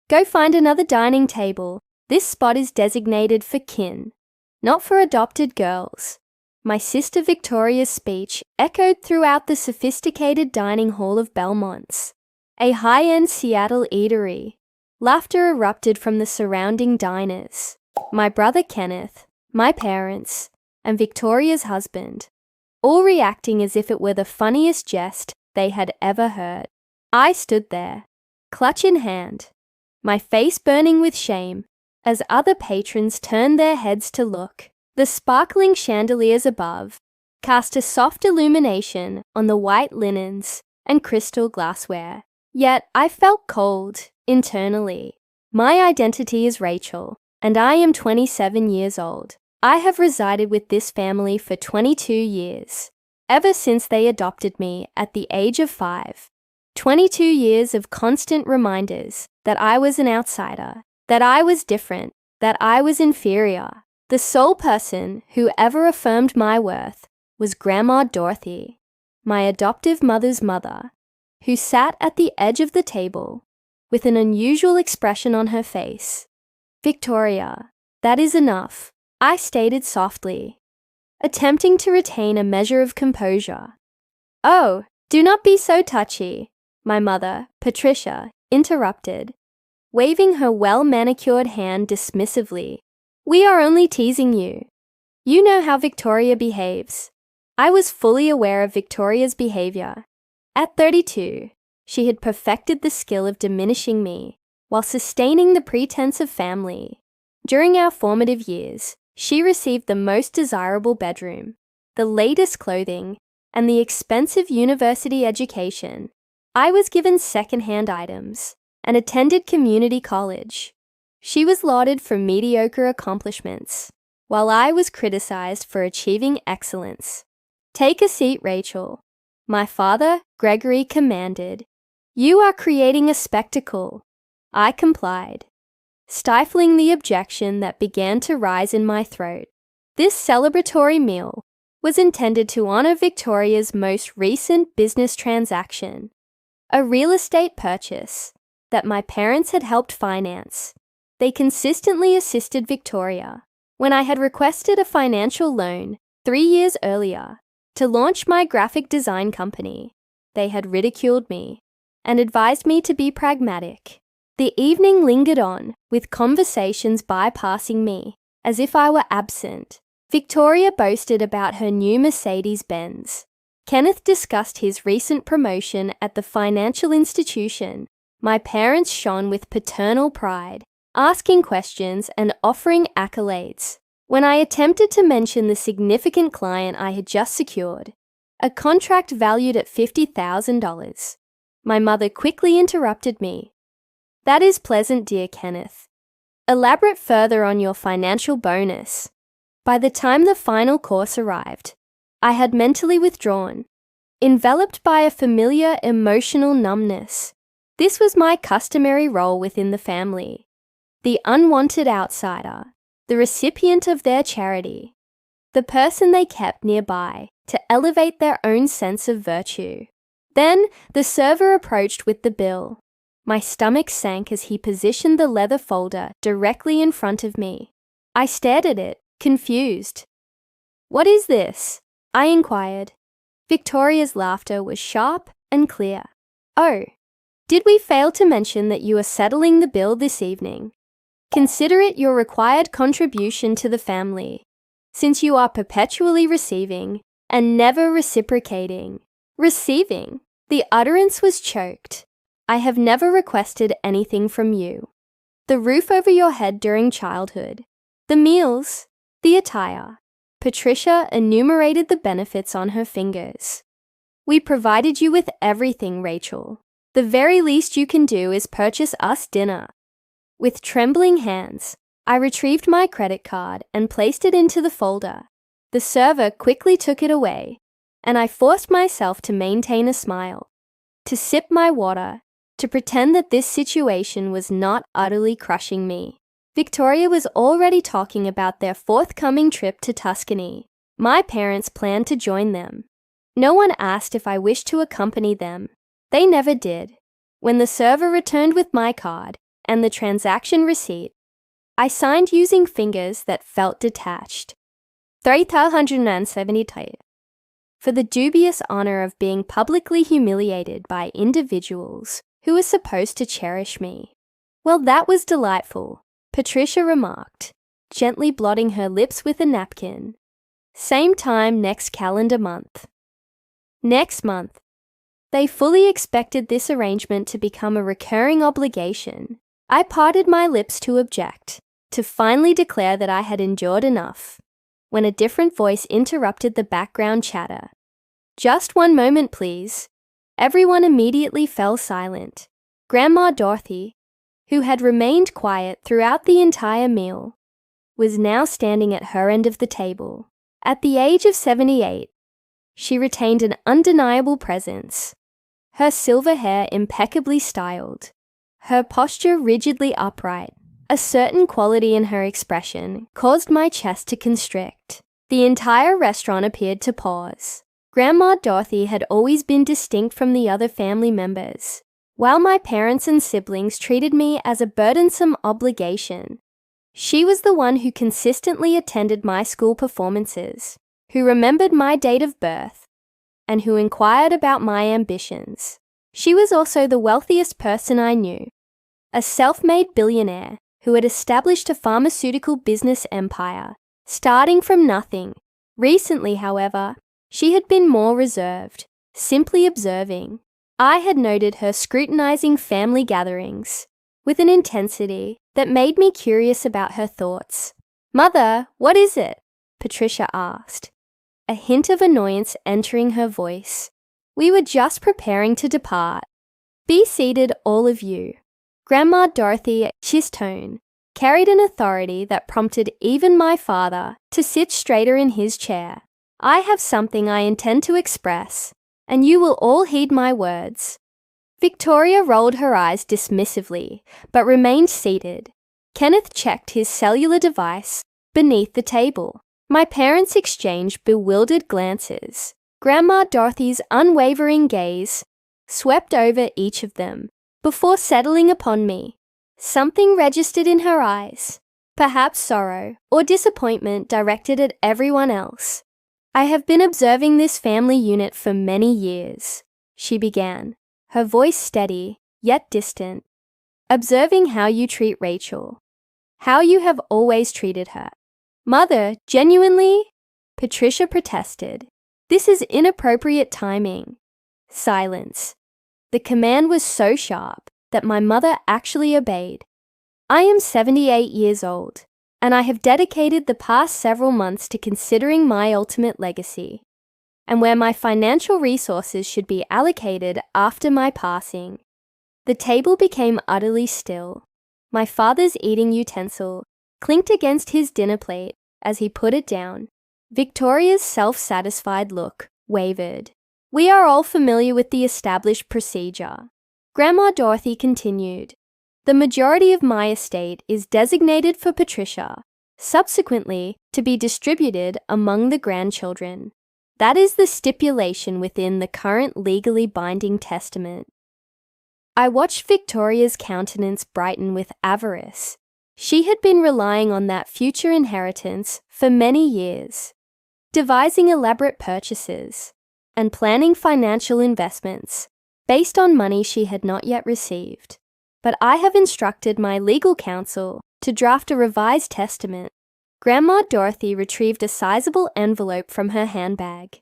Go find another dining table. This spot is designated for kin, not for adopted girls." My sister Victoria's speech echoed throughout the sophisticated dining hall of Belmont's, a high-end Seattle eatery. Laughter erupted from the surrounding diners. My brother Kenneth, my parents, and Victoria's husband, all reacting as if it were the funniest jest they had ever heard. I stood there, clutch in hand, my face burning with shame, as other patrons turned their heads to look. The sparkling chandeliers above cast a soft illumination on the white linens and crystal glassware. Yet I felt cold internally. My identity is Rachel, and I am 27 years old. I have resided with this family for 22 years, ever since they adopted me at the age of 5. 22 years of constant reminders that I was an outsider, that I was different, that I was inferior. The sole person who ever affirmed my worth was Grandma Dorothy, my adoptive mother's mother, who sat at the edge of the table with an unusual expression on her face. "Victoria, that is enough," I stated softly, attempting to retain a measure of composure. "Oh, do not be so touchy," my mother, Patricia, interrupted, waving her well-manicured hand dismissively. "We are only teasing you. You know how Victoria behaves." I was fully aware of Victoria's behavior. At 32, she had perfected the skill of diminishing me while sustaining the pretense of family. During our formative years, she received the most desirable bedroom, the latest clothing, and the expensive university education. I was given second-hand items and attended community college. She was lauded for mediocre accomplishments, while I was criticized for achieving excellence. "Take a seat, Rachel," my father, Gregory, commanded. "You are creating a spectacle." I complied, stifling the objection that began to rise in my throat. This celebratory meal was intended to honor Victoria's most recent business transaction, a real estate purchase that my parents had helped finance. They consistently assisted Victoria when I had requested a financial loan 3 years earlier to launch my graphic design company. They had ridiculed me and advised me to be pragmatic. The evening lingered on, with conversations bypassing me, as if I were absent. Victoria boasted about her new Mercedes-Benz. Kenneth discussed his recent promotion at the financial institution. My parents shone with paternal pride, asking questions and offering accolades. When I attempted to mention the significant client I had just secured, a contract valued at $50,000, my mother quickly interrupted me. "That is pleasant, dear Kenneth. Elaborate further on your financial bonus." By the time the final course arrived, I had mentally withdrawn, enveloped by a familiar emotional numbness. This was my customary role within the family. The unwanted outsider, the recipient of their charity, the person they kept nearby to elevate their own sense of virtue. Then the server approached with the bill. My stomach sank as he positioned the leather folder directly in front of me. I stared at it, confused. "What is this?" I inquired. Victoria's laughter was sharp and clear. "Oh, did we fail to mention that you are settling the bill this evening? Consider it your required contribution to the family, since you are perpetually receiving and never reciprocating." Receiving? The utterance was choked. "I have never requested anything from you. The roof over your head during childhood, the meals, the attire." Patricia enumerated the benefits on her fingers. "We provided you with everything, Rachel. The very least you can do is purchase us dinner." With trembling hands, I retrieved my credit card and placed it into the folder. The server quickly took it away, and I forced myself to maintain a smile, to sip my water, to pretend that this situation was not utterly crushing me. Victoria was already talking about their forthcoming trip to Tuscany. My parents planned to join them. No one asked if I wished to accompany them. They never did. When the server returned with my card and the transaction receipt. I signed using fingers that felt detached. 370 for the dubious honor of being publicly humiliated by individuals who were supposed to cherish me. Well, that was delightful, Patricia remarked, gently blotting her lips with a napkin. Same time next calendar month. Next month. They fully expected this arrangement to become a recurring obligation. I parted my lips to object, to finally declare that I had endured enough, when a different voice interrupted the background chatter. Just one moment, please. Everyone immediately fell silent. Grandma Dorothy, who had remained quiet throughout the entire meal, was now standing at her end of the table. At the age of 78, she retained an undeniable presence. Her silver hair impeccably styled, her posture rigidly upright. A certain quality in her expression caused my chest to constrict. The entire restaurant appeared to pause. Grandma Dorothy had always been distinct from the other family members. While my parents and siblings treated me as a burdensome obligation, she was the one who consistently attended my school performances, who remembered my date of birth, and who inquired about my ambitions. She was also the wealthiest person I knew, a self-made billionaire who had established a pharmaceutical business empire, starting from nothing. Recently, however, she had been more reserved, simply observing. I had noted her scrutinizing family gatherings with an intensity that made me curious about her thoughts. "Mother, what is it?" Patricia asked, a hint of annoyance entering her voice. "We were just preparing to depart. Be seated, all of you." Grandma Dorothy, his tone, carried an authority that prompted even my father to sit straighter in his chair. "I have something I intend to express, and you will all heed my words." Victoria rolled her eyes dismissively, but remained seated. Kenneth checked his cellular device beneath the table. My parents exchanged bewildered glances. Grandma Dorothy's unwavering gaze swept over each of them before settling upon me. Something registered in her eyes, perhaps sorrow or disappointment directed at everyone else. "I have been observing this family unit for many years," she began, her voice steady yet distant. "Observing how you treat Rachel, how you have always treated her." "Mother, genuinely?" Patricia protested. "This is inappropriate timing." Silence. The command was so sharp that my mother actually obeyed. "I am 78 years old, and I have dedicated the past several months to considering my ultimate legacy, and where my financial resources should be allocated after my passing." The table became utterly still. My father's eating utensil clinked against his dinner plate as he put it down. Victoria's self-satisfied look wavered. "We are all familiar with the established procedure." Grandma Dorothy continued. "The majority of my estate is designated for Patricia, subsequently to be distributed among the grandchildren. That is the stipulation within the current legally binding testament." I watched Victoria's countenance brighten with avarice. She had been relying on that future inheritance for many years, devising elaborate purchases and planning financial investments based on money she had not yet received. But I have instructed my legal counsel to draft a revised testament. Grandma Dorothy retrieved a sizable envelope from her handbag.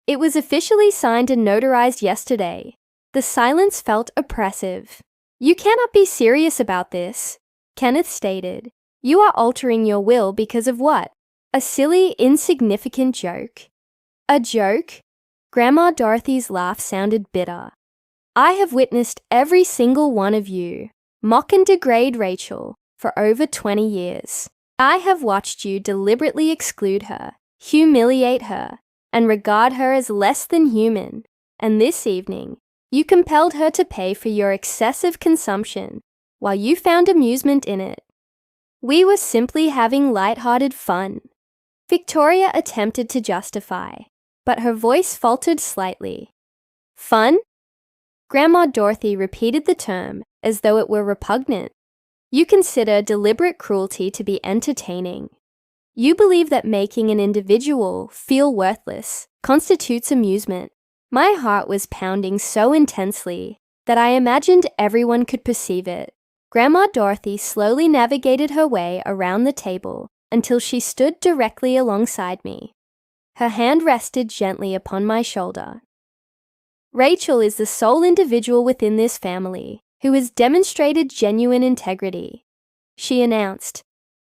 "It was officially signed and notarized yesterday." The silence felt oppressive. "You cannot be serious about this," Kenneth stated. "You are altering your will because of what? A silly, insignificant joke." "A joke?" Grandma Dorothy's laugh sounded bitter. "I have witnessed every single one of you mock and degrade Rachel for over 20 years. I have watched you deliberately exclude her, humiliate her, and regard her as less than human. And this evening, you compelled her to pay for your excessive consumption while you found amusement in it. We were simply having light-hearted fun." Victoria attempted to justify, but her voice faltered slightly. "Fun?" Grandma Dorothy repeated the term as though it were repugnant. You consider deliberate cruelty to be entertaining. You believe that making an individual feel worthless constitutes amusement. My heart was pounding so intensely that I imagined everyone could perceive it. Grandma Dorothy slowly navigated her way around the table until she stood directly alongside me. Her hand rested gently upon my shoulder. Rachel is the sole individual within this family who has demonstrated genuine integrity, she announced.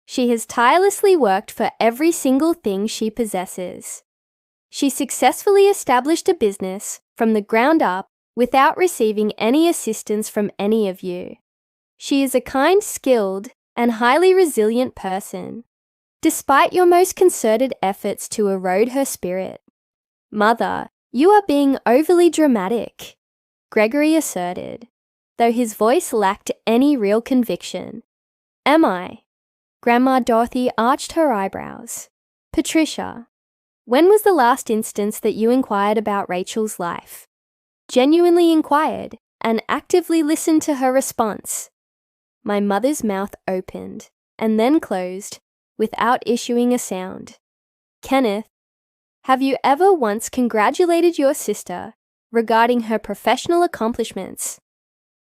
She has tirelessly worked for every single thing she possesses. She successfully established a business from the ground up without receiving any assistance from any of you. She is a kind, skilled, and highly resilient person, despite your most concerted efforts to erode her spirit. Mother, you are being overly dramatic, Gregory asserted, though his voice lacked any real conviction. Am I? Grandma Dorothy arched her eyebrows. Patricia, when was the last instance that you inquired about Rachel's life? Genuinely inquired and actively listened to her response. My mother's mouth opened and then closed without issuing a sound. Kenneth, have you ever once congratulated your sister regarding her professional accomplishments?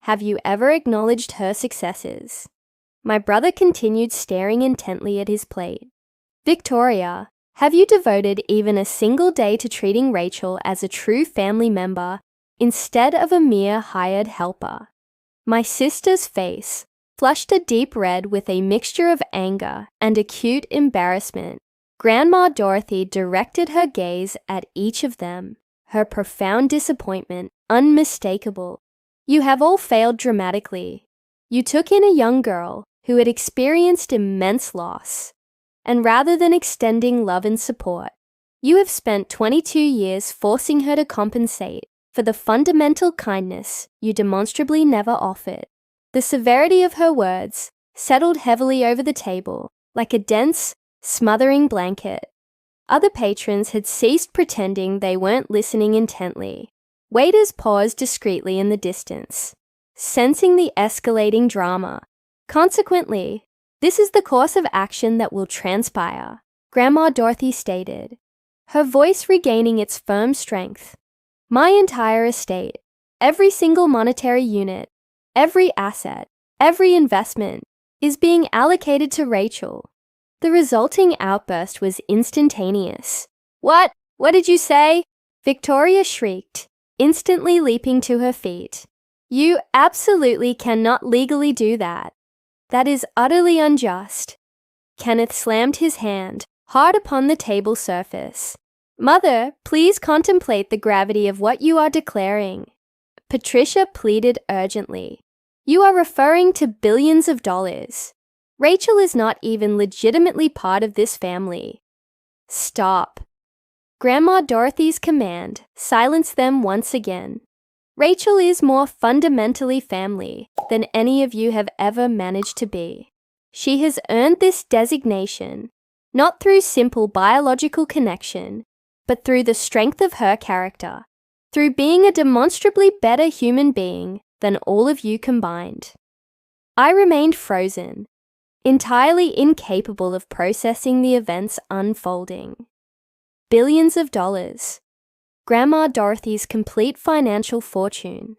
Have you ever acknowledged her successes? My brother continued staring intently at his plate. Victoria, have you devoted even a single day to treating Rachel as a true family member instead of a mere hired helper? My sister's face flushed a deep red with a mixture of anger and acute embarrassment. Grandma Dorothy directed her gaze at each of them, her profound disappointment unmistakable. You have all failed dramatically. You took in a young girl who had experienced immense loss, and rather than extending love and support, you have spent 22 years forcing her to compensate for the fundamental kindness you demonstrably never offered. The severity of her words settled heavily over the table like a dense, smothering blanket. Other patrons had ceased pretending they weren't listening intently. Waiters paused discreetly in the distance, sensing the escalating drama. Consequently, this is the course of action that will transpire, Grandma Dorothy stated, her voice regaining its firm strength. My entire estate, every single monetary unit, every asset, every investment, is being allocated to Rachel. The resulting outburst was instantaneous. What? What did you say? Victoria shrieked, instantly leaping to her feet. You absolutely cannot legally do that. That is utterly unjust. Kenneth slammed his hand hard upon the table surface. Mother, please contemplate the gravity of what you are declaring. Patricia pleaded urgently. You are referring to billions of dollars. Rachel is not even legitimately part of this family. Stop. Grandma Dorothy's command silenced them once again. Rachel is more fundamentally family than any of you have ever managed to be. She has earned this designation, not through simple biological connection, but through the strength of her character, through being a demonstrably better human being than all of you combined. I remained frozen, entirely incapable of processing the events unfolding. Billions of dollars. Grandma Dorothy's complete financial fortune.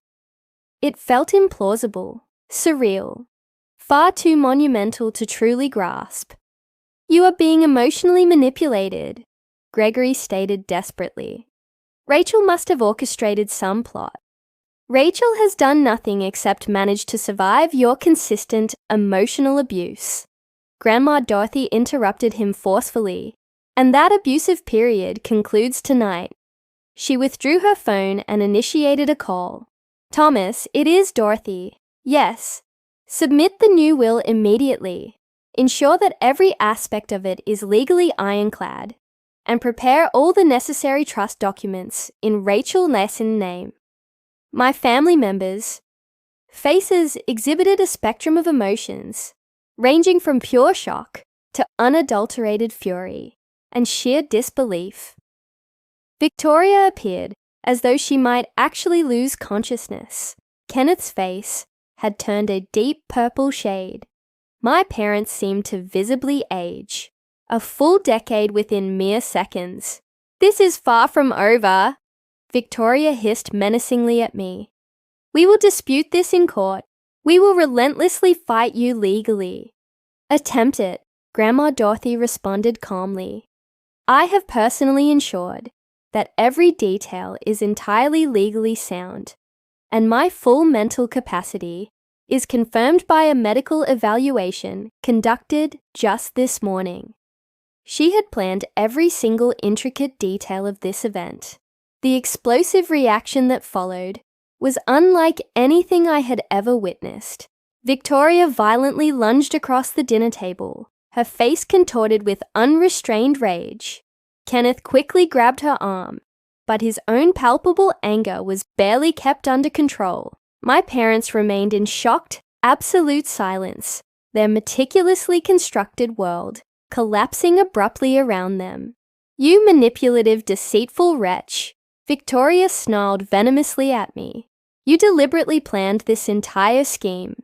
It felt implausible, surreal, far too monumental to truly grasp. You are being emotionally manipulated, Gregory stated desperately. Rachel must have orchestrated some plot. Rachel has done nothing except manage to survive your consistent emotional abuse. Grandma Dorothy interrupted him forcefully, and that abusive period concludes tonight. She withdrew her phone and initiated a call. Thomas, it is Dorothy. Yes. Submit the new will immediately. Ensure that every aspect of it is legally ironclad. And prepare all the necessary trust documents in Rachel Ness's name. My family members' faces exhibited a spectrum of emotions, ranging from pure shock to unadulterated fury and sheer disbelief. Victoria appeared as though she might actually lose consciousness. Kenneth's face had turned a deep purple shade. My parents seemed to visibly age. A full decade within mere seconds. "This is far from over," Victoria hissed menacingly at me. "We will dispute this in court. We will relentlessly fight you legally." "Attempt it," Grandma Dorothy responded calmly. "I have personally ensured that every detail is entirely legally sound, and my full mental capacity is confirmed by a medical evaluation conducted just this morning." She had planned every single intricate detail of this event. The explosive reaction that followed was unlike anything I had ever witnessed. Victoria violently lunged across the dinner table, her face contorted with unrestrained rage. Kenneth quickly grabbed her arm, but his own palpable anger was barely kept under control. My parents remained in shocked, absolute silence, their meticulously constructed world collapsing abruptly around them. "You manipulative, deceitful wretch," Victoria snarled venomously at me. "You deliberately planned this entire scheme.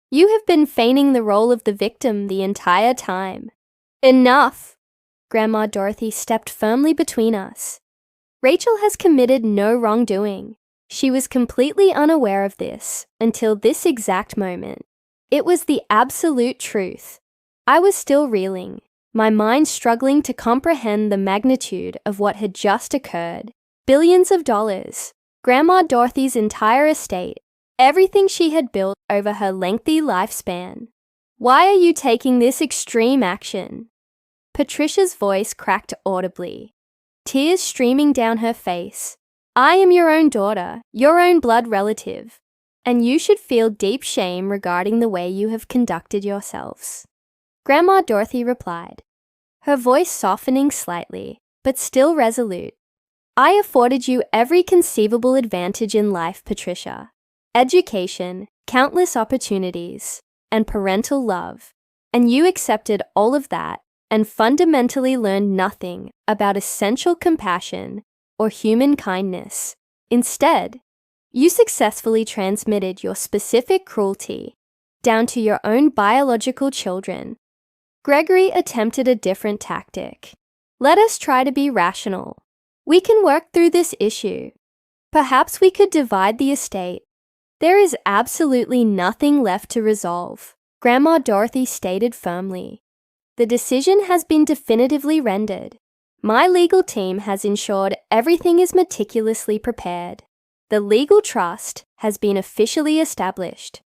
You have been feigning the role of the victim the entire time." "Enough!" Grandma Dorothy stepped firmly between us. "Rachel has committed no wrongdoing. She was completely unaware of this until this exact moment. It was the absolute truth." I was still reeling, my mind struggling to comprehend the magnitude of what had just occurred. Billions of dollars, Grandma Dorothy's entire estate, everything she had built over her lengthy lifespan. "Why are you taking this extreme action?" Patricia's voice cracked audibly, tears streaming down her face. "I am your own daughter, your own blood relative, and you should feel deep shame regarding the way you have conducted yourselves." Grandma Dorothy replied, her voice softening slightly, but still resolute. "I afforded you every conceivable advantage in life, Patricia. Education, countless opportunities, and parental love, and you accepted all of that and fundamentally learned nothing about essential compassion or human kindness. Instead, you successfully transmitted your specific cruelty down to your own biological children." Gregory attempted a different tactic. "Let us try to be rational. We can work through this issue. Perhaps we could divide the estate." "There is absolutely nothing left to resolve," Grandma Dorothy stated firmly. "The decision has been definitively rendered. My legal team has ensured everything is meticulously prepared. The legal trust has been officially established.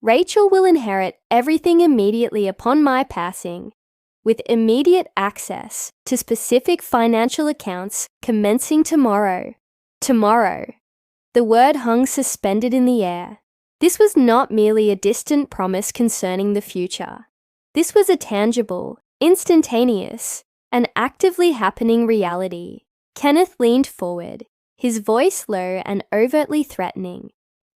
Rachel will inherit everything immediately upon my passing, with immediate access to specific financial accounts commencing tomorrow." Tomorrow. The word hung suspended in the air. This was not merely a distant promise concerning the future. This was a tangible, instantaneous, and actively happening reality. Kenneth leaned forward, his voice low and overtly threatening.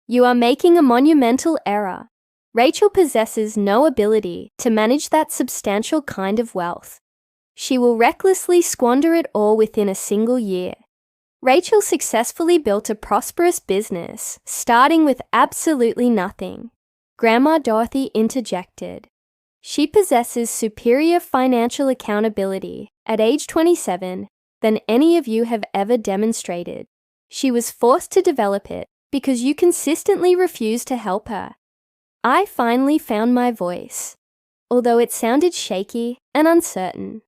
"You are making a monumental error. Rachel possesses no ability to manage that substantial kind of wealth. She will recklessly squander it all within a single year. Rachel successfully built a prosperous business, starting with absolutely nothing." Grandma Dorothy interjected. "She possesses superior financial accountability at age 27 than any of you have ever demonstrated. She was forced to develop it because you consistently refused to help her." I finally found my voice, although it sounded shaky and uncertain.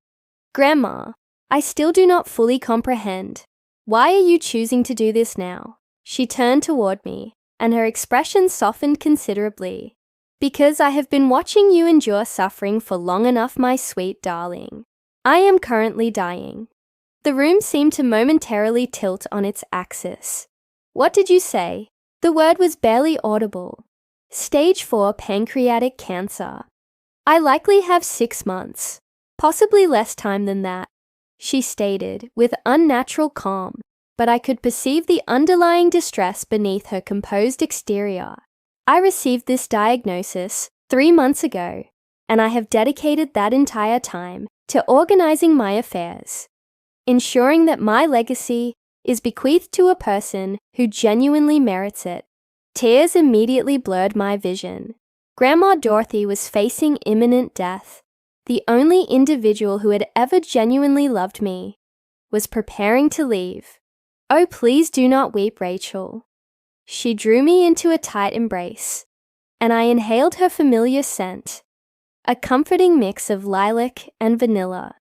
"Grandma, I still do not fully comprehend. Why are you choosing to do this now?" She turned toward me, and her expression softened considerably. "Because I have been watching you endure suffering for long enough, my sweet darling. I am currently dying." The room seemed to momentarily tilt on its axis. "What did you say?" The word was barely audible. "Stage 4 pancreatic cancer. I likely have 6 months, possibly less time than that," she stated with unnatural calm, but I could perceive the underlying distress beneath her composed exterior. "I received this diagnosis 3 months ago, and I have dedicated that entire time to organizing my affairs, ensuring that my legacy is bequeathed to a person who genuinely merits it." Tears immediately blurred my vision. Grandma Dorothy was facing imminent death. The only individual who had ever genuinely loved me was preparing to leave. "Oh, please do not weep, Rachel." She drew me into a tight embrace, and I inhaled her familiar scent, a comforting mix of lilac and vanilla.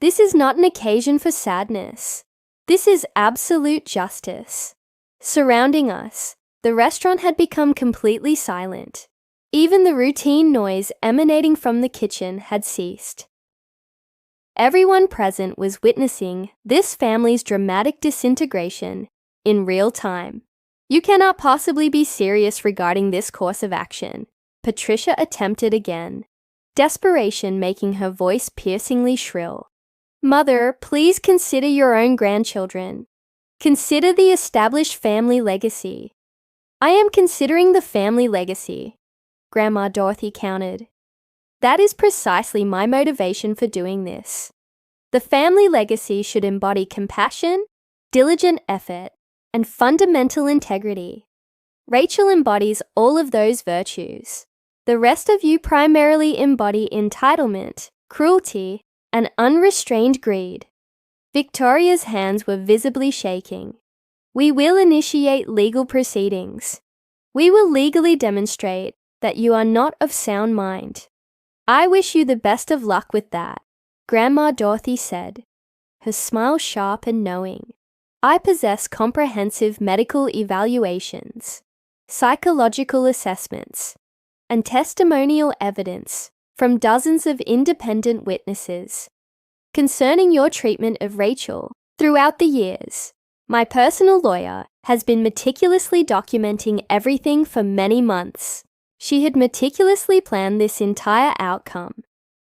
This is not an occasion for sadness. This is absolute justice. Surrounding us, the restaurant had become completely silent. Even the routine noise emanating from the kitchen had ceased. Everyone present was witnessing this family's dramatic disintegration in real time. "You cannot possibly be serious regarding this course of action," Patricia attempted again, desperation making her voice piercingly shrill. "Mother, please consider your own grandchildren. Consider the established family legacy." "I am considering the family legacy," Grandma Dorothy countered. "That is precisely my motivation for doing this. The family legacy should embody compassion, diligent effort, and fundamental integrity. Rachel embodies all of those virtues. The rest of you primarily embody entitlement, cruelty, and unrestrained greed." Victoria's hands were visibly shaking. "We will initiate legal proceedings. We will legally demonstrate that you are not of sound mind." "I wish you the best of luck with that," Grandma Dorothy said, her smile sharp and knowing. "I possess comprehensive medical evaluations, psychological assessments, and testimonial evidence from dozens of independent witnesses concerning your treatment of Rachel throughout the years. My personal lawyer has been meticulously documenting everything for many months. She had meticulously planned this entire outcome,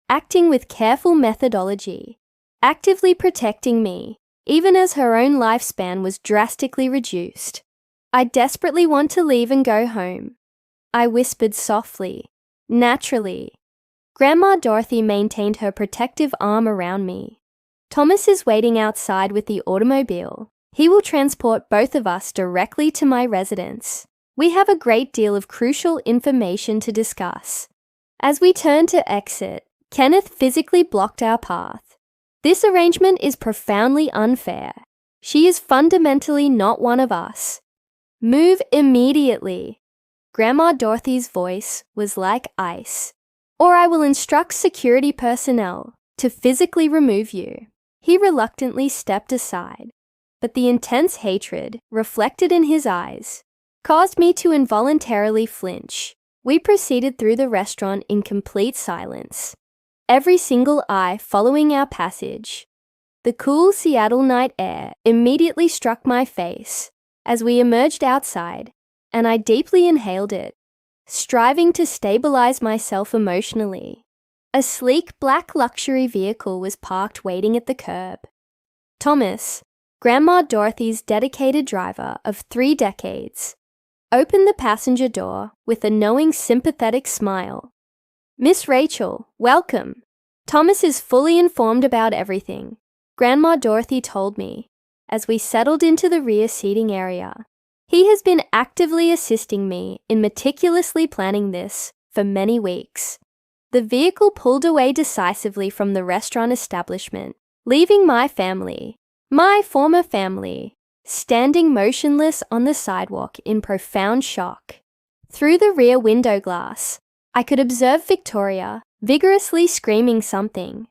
acting with careful methodology, actively protecting me, even as her own lifespan was drastically reduced. I desperately want to leave and go home," I whispered softly, naturally. Grandma Dorothy maintained her protective arm around me. "Thomas is waiting outside with the automobile. He will transport both of us directly to my residence. We have a great deal of crucial information to discuss." As we turned to exit, Kenneth physically blocked our path. "This arrangement is profoundly unfair. She is fundamentally not one of us. Move immediately." Grandma Dorothy's voice was like ice. "Or I will instruct security personnel to physically remove you." He reluctantly stepped aside, but the intense hatred reflected in his eyes caused me to involuntarily flinch. We proceeded through the restaurant in complete silence, every single eye following our passage. The cool Seattle night air immediately struck my face as we emerged outside, and I deeply inhaled it, striving to stabilize myself emotionally. A sleek black luxury vehicle was parked waiting at the curb. Thomas, Grandma Dorothy's dedicated driver of 3 decades, opened the passenger door with a knowing, sympathetic smile. "Miss Rachel, welcome. Thomas is fully informed about everything," Grandma Dorothy told me as we settled into the rear seating area. "He has been actively assisting me in meticulously planning this for many weeks." The vehicle pulled away decisively from the restaurant establishment, leaving my family, my former family, standing motionless on the sidewalk in profound shock. Through the rear window glass, I could observe Victoria vigorously screaming something,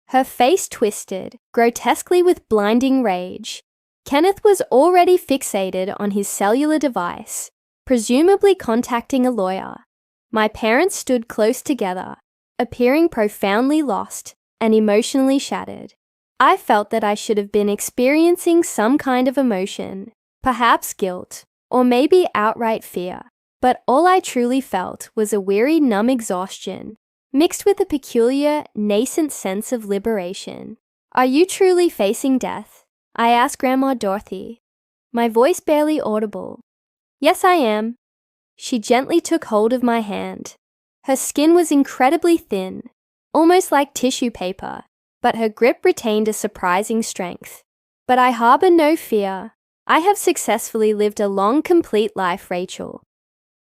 her face twisted grotesquely with blinding rage. Kenneth was already fixated on his cellular device, presumably contacting a lawyer. My parents stood close together, appearing profoundly lost and emotionally shattered. I felt that I should have been experiencing some kind of emotion, perhaps guilt, or maybe outright fear. But all I truly felt was a weary, numb exhaustion, mixed with a peculiar, nascent sense of liberation. "Are you truly facing death?" I asked Grandma Dorothy, my voice barely audible. "Yes, I am." She gently took hold of my hand. Her skin was incredibly thin, almost like tissue paper, but her grip retained a surprising strength. "But I harbor no fear. I have successfully lived a long, complete life, Rachel.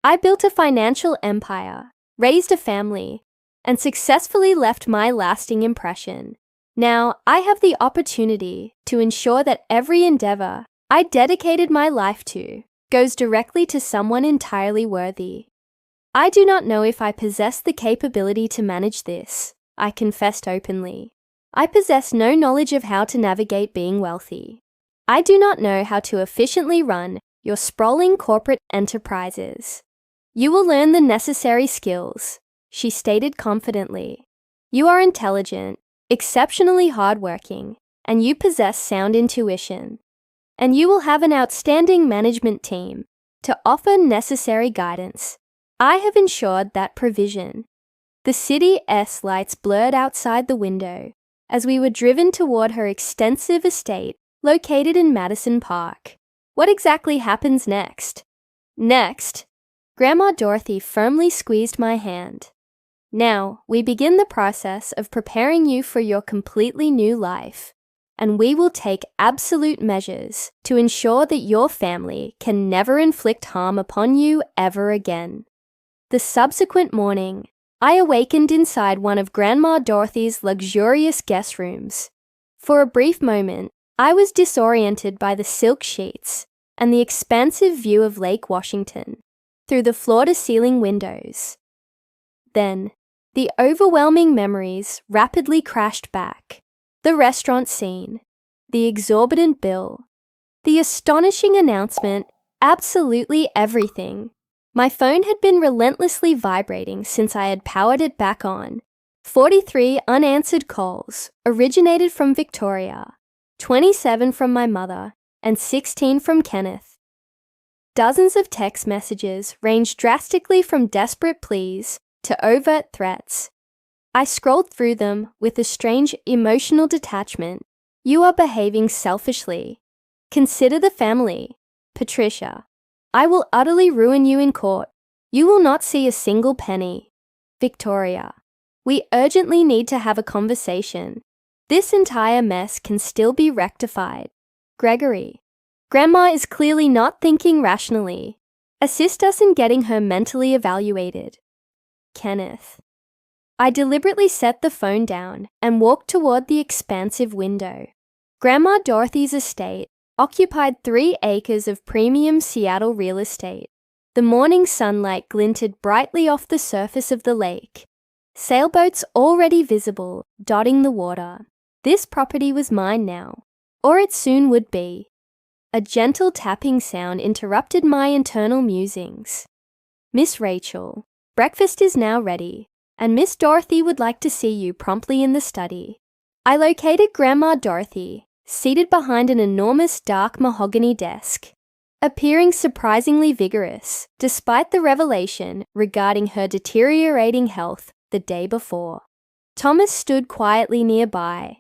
I built a financial empire. raised a family, and successfully left my lasting impression. Now, I have the opportunity to ensure that every endeavor I dedicated my life to goes directly to someone entirely worthy. I do not know if I possess the capability to manage this, I confessed openly. I possess no knowledge of how to navigate being wealthy. I do not know how to efficiently run your sprawling corporate enterprises. You will learn the necessary skills, she stated confidently. You are intelligent, exceptionally hardworking, and you possess sound intuition. And you will have an outstanding management team to offer necessary guidance. I have ensured that provision. The city's lights blurred outside the window as we were driven toward her extensive estate located in Madison Park. What exactly happens next? Next, Grandma Dorothy firmly squeezed my hand. Now, we begin the process of preparing you for your completely new life, and we will take absolute measures to ensure that your family can never inflict harm upon you ever again. The subsequent morning, I awakened inside one of Grandma Dorothy's luxurious guest rooms. For a brief moment, I was disoriented by the silk sheets and the expansive view of Lake Washington through the floor-to-ceiling windows. Then, the overwhelming memories rapidly crashed back. The restaurant scene, the exorbitant bill, the astonishing announcement, absolutely everything. My phone had been relentlessly vibrating since I had powered it back on. 43 unanswered calls originated from Victoria, 27 from my mother, and 16 from Kenneth. Dozens of text messages ranged drastically from desperate pleas to overt threats. I scrolled through them with a strange emotional detachment. You are behaving selfishly. Consider the family. Patricia. I will utterly ruin you in court. You will not see a single penny. Victoria. We urgently need to have a conversation. This entire mess can still be rectified. Gregory. Grandma is clearly not thinking rationally. Assist us in getting her mentally evaluated. Kenneth. I deliberately set the phone down and walked toward the expansive window. Grandma Dorothy's estate occupied 3 acres of premium Seattle real estate. The morning sunlight glinted brightly off the surface of the lake. Sailboats already visible, dotting the water. This property was mine now, or it soon would be. A gentle tapping sound interrupted my internal musings. Miss Rachel, breakfast is now ready, and Miss Dorothy would like to see you promptly in the study. I located Grandma Dorothy, seated behind an enormous dark mahogany desk, appearing surprisingly vigorous, despite the revelation regarding her deteriorating health the day before. Thomas stood quietly nearby,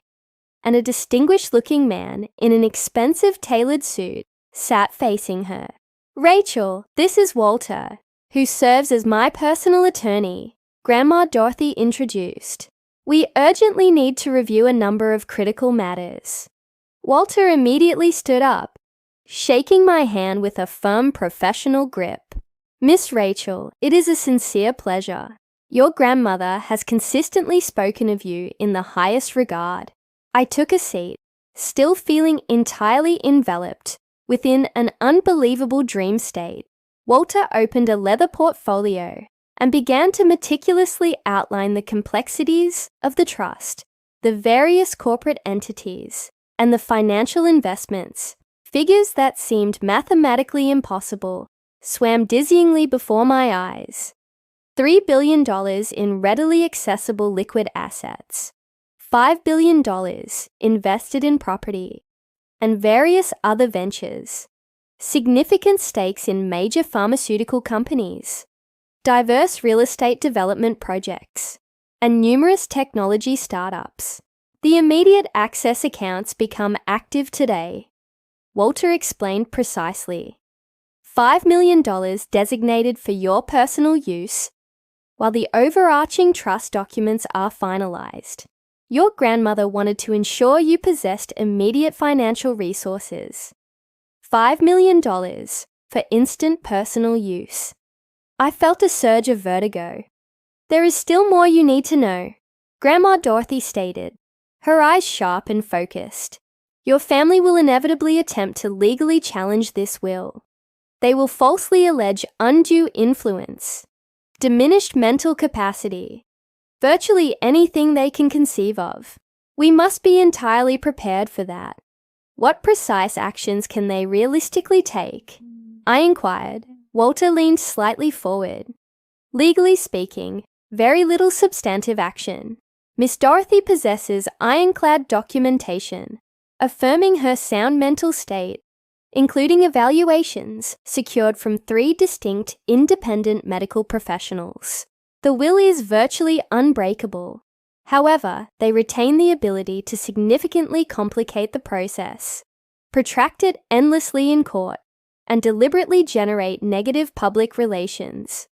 and a distinguished-looking man in an expensive tailored suit sat facing her. Rachel, this is Walter, who serves as my personal attorney, Grandma Dorothy introduced. We urgently need to review a number of critical matters. Walter immediately stood up, shaking my hand with a firm professional grip. Miss Rachel, it is a sincere pleasure. Your grandmother has consistently spoken of you in the highest regard. I took a seat, still feeling entirely enveloped within an unbelievable dream state. Walter opened a leather portfolio and began to meticulously outline the complexities of the trust, the various corporate entities, and the financial investments. Figures that seemed mathematically impossible swam dizzyingly before my eyes. $3 billion in readily accessible liquid assets, $5 billion invested in property, and various other ventures, significant stakes in major pharmaceutical companies, diverse real estate development projects, and numerous technology startups. The immediate access accounts become active today. Walter explained precisely. $5 million designated for your personal use, while the overarching trust documents are finalized. Your grandmother wanted to ensure you possessed immediate financial resources. $5 million for instant personal use. I felt a surge of vertigo. There is still more you need to know, Grandma Dorothy stated, her eyes sharp and focused. Your family will inevitably attempt to legally challenge this will. They will falsely allege undue influence, diminished mental capacity, virtually anything they can conceive of. We must be entirely prepared for that. What precise actions can they realistically take? I inquired. Walter leaned slightly forward. Legally speaking, very little substantive action. Miss Dorothy possesses ironclad documentation, affirming her sound mental state, including evaluations secured from 3 distinct independent medical professionals. The will is virtually unbreakable. However, they retain the ability to significantly complicate the process, protract it endlessly in court, and deliberately generate negative public relations.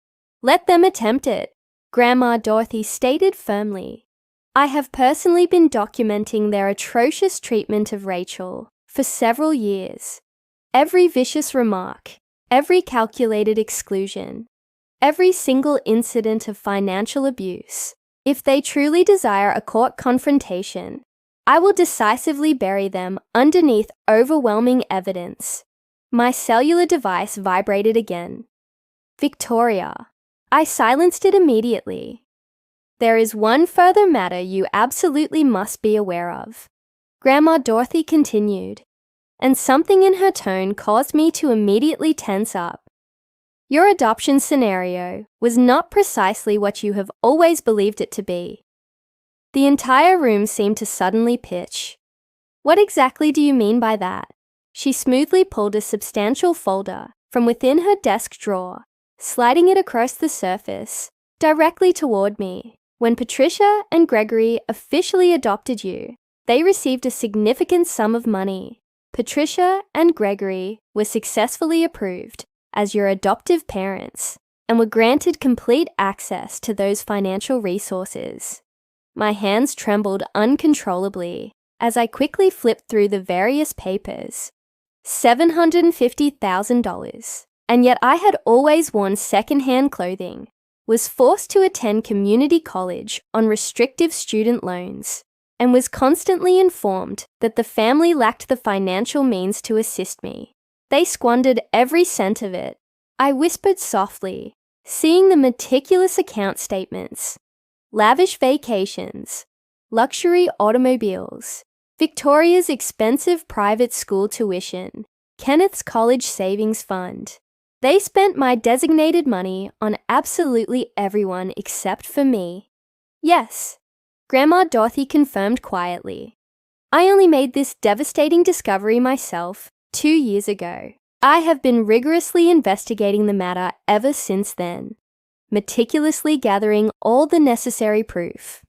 Let them attempt it, Grandma Dorothy stated firmly. I have personally been documenting their atrocious treatment of Rachel for several years. Every vicious remark, every calculated exclusion, every single incident of financial abuse. If they truly desire a court confrontation, I will decisively bury them underneath overwhelming evidence. My cellular device vibrated again. Victoria. I silenced it immediately. There is one further matter you absolutely must be aware of, Grandma Dorothy continued, and something in her tone caused me to immediately tense up. Your adoption scenario was not precisely what you have always believed it to be. The entire room seemed to suddenly pitch. What exactly do you mean by that? She smoothly pulled a substantial folder from within her desk drawer, sliding it across the surface, directly toward me. When Patricia and Gregory officially adopted you, they received a significant sum of money. Patricia and Gregory were successfully approved as your adoptive parents and were granted complete access to those financial resources. My hands trembled uncontrollably as I quickly flipped through the various papers. $750,000. And yet I had always worn second-hand clothing, was forced to attend community college on restrictive student loans, and was constantly informed that the family lacked the financial means to assist me. They squandered every cent of it. I whispered softly, seeing the meticulous account statements, lavish vacations, luxury automobiles, Victoria's expensive private school tuition, Kenneth's college savings fund. They spent my designated money on absolutely everyone except for me. Yes, Grandma Dorothy confirmed quietly. I only made this devastating discovery myself 2 years ago. I have been rigorously investigating the matter ever since then, meticulously gathering all the necessary proof.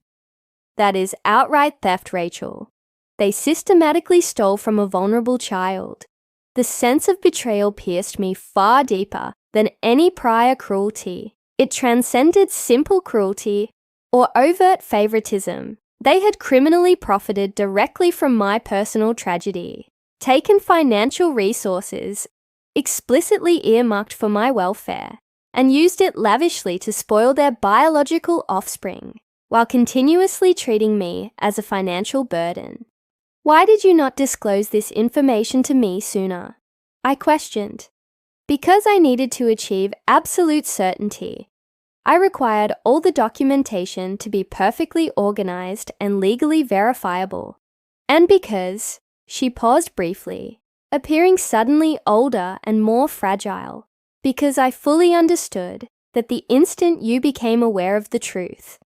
That is outright theft, Rachel. They systematically stole from a vulnerable child. The sense of betrayal pierced me far deeper than any prior cruelty. It transcended simple cruelty or overt favoritism. They had criminally profited directly from my personal tragedy, taken financial resources explicitly earmarked for my welfare, and used it lavishly to spoil their biological offspring, while continuously treating me as a financial burden. Why did you not disclose this information to me sooner? I questioned. Because I needed to achieve absolute certainty. I required all the documentation to be perfectly organized and legally verifiable. And because, she paused briefly, appearing suddenly older and more fragile, because I fully understood that the instant you became aware of the truth,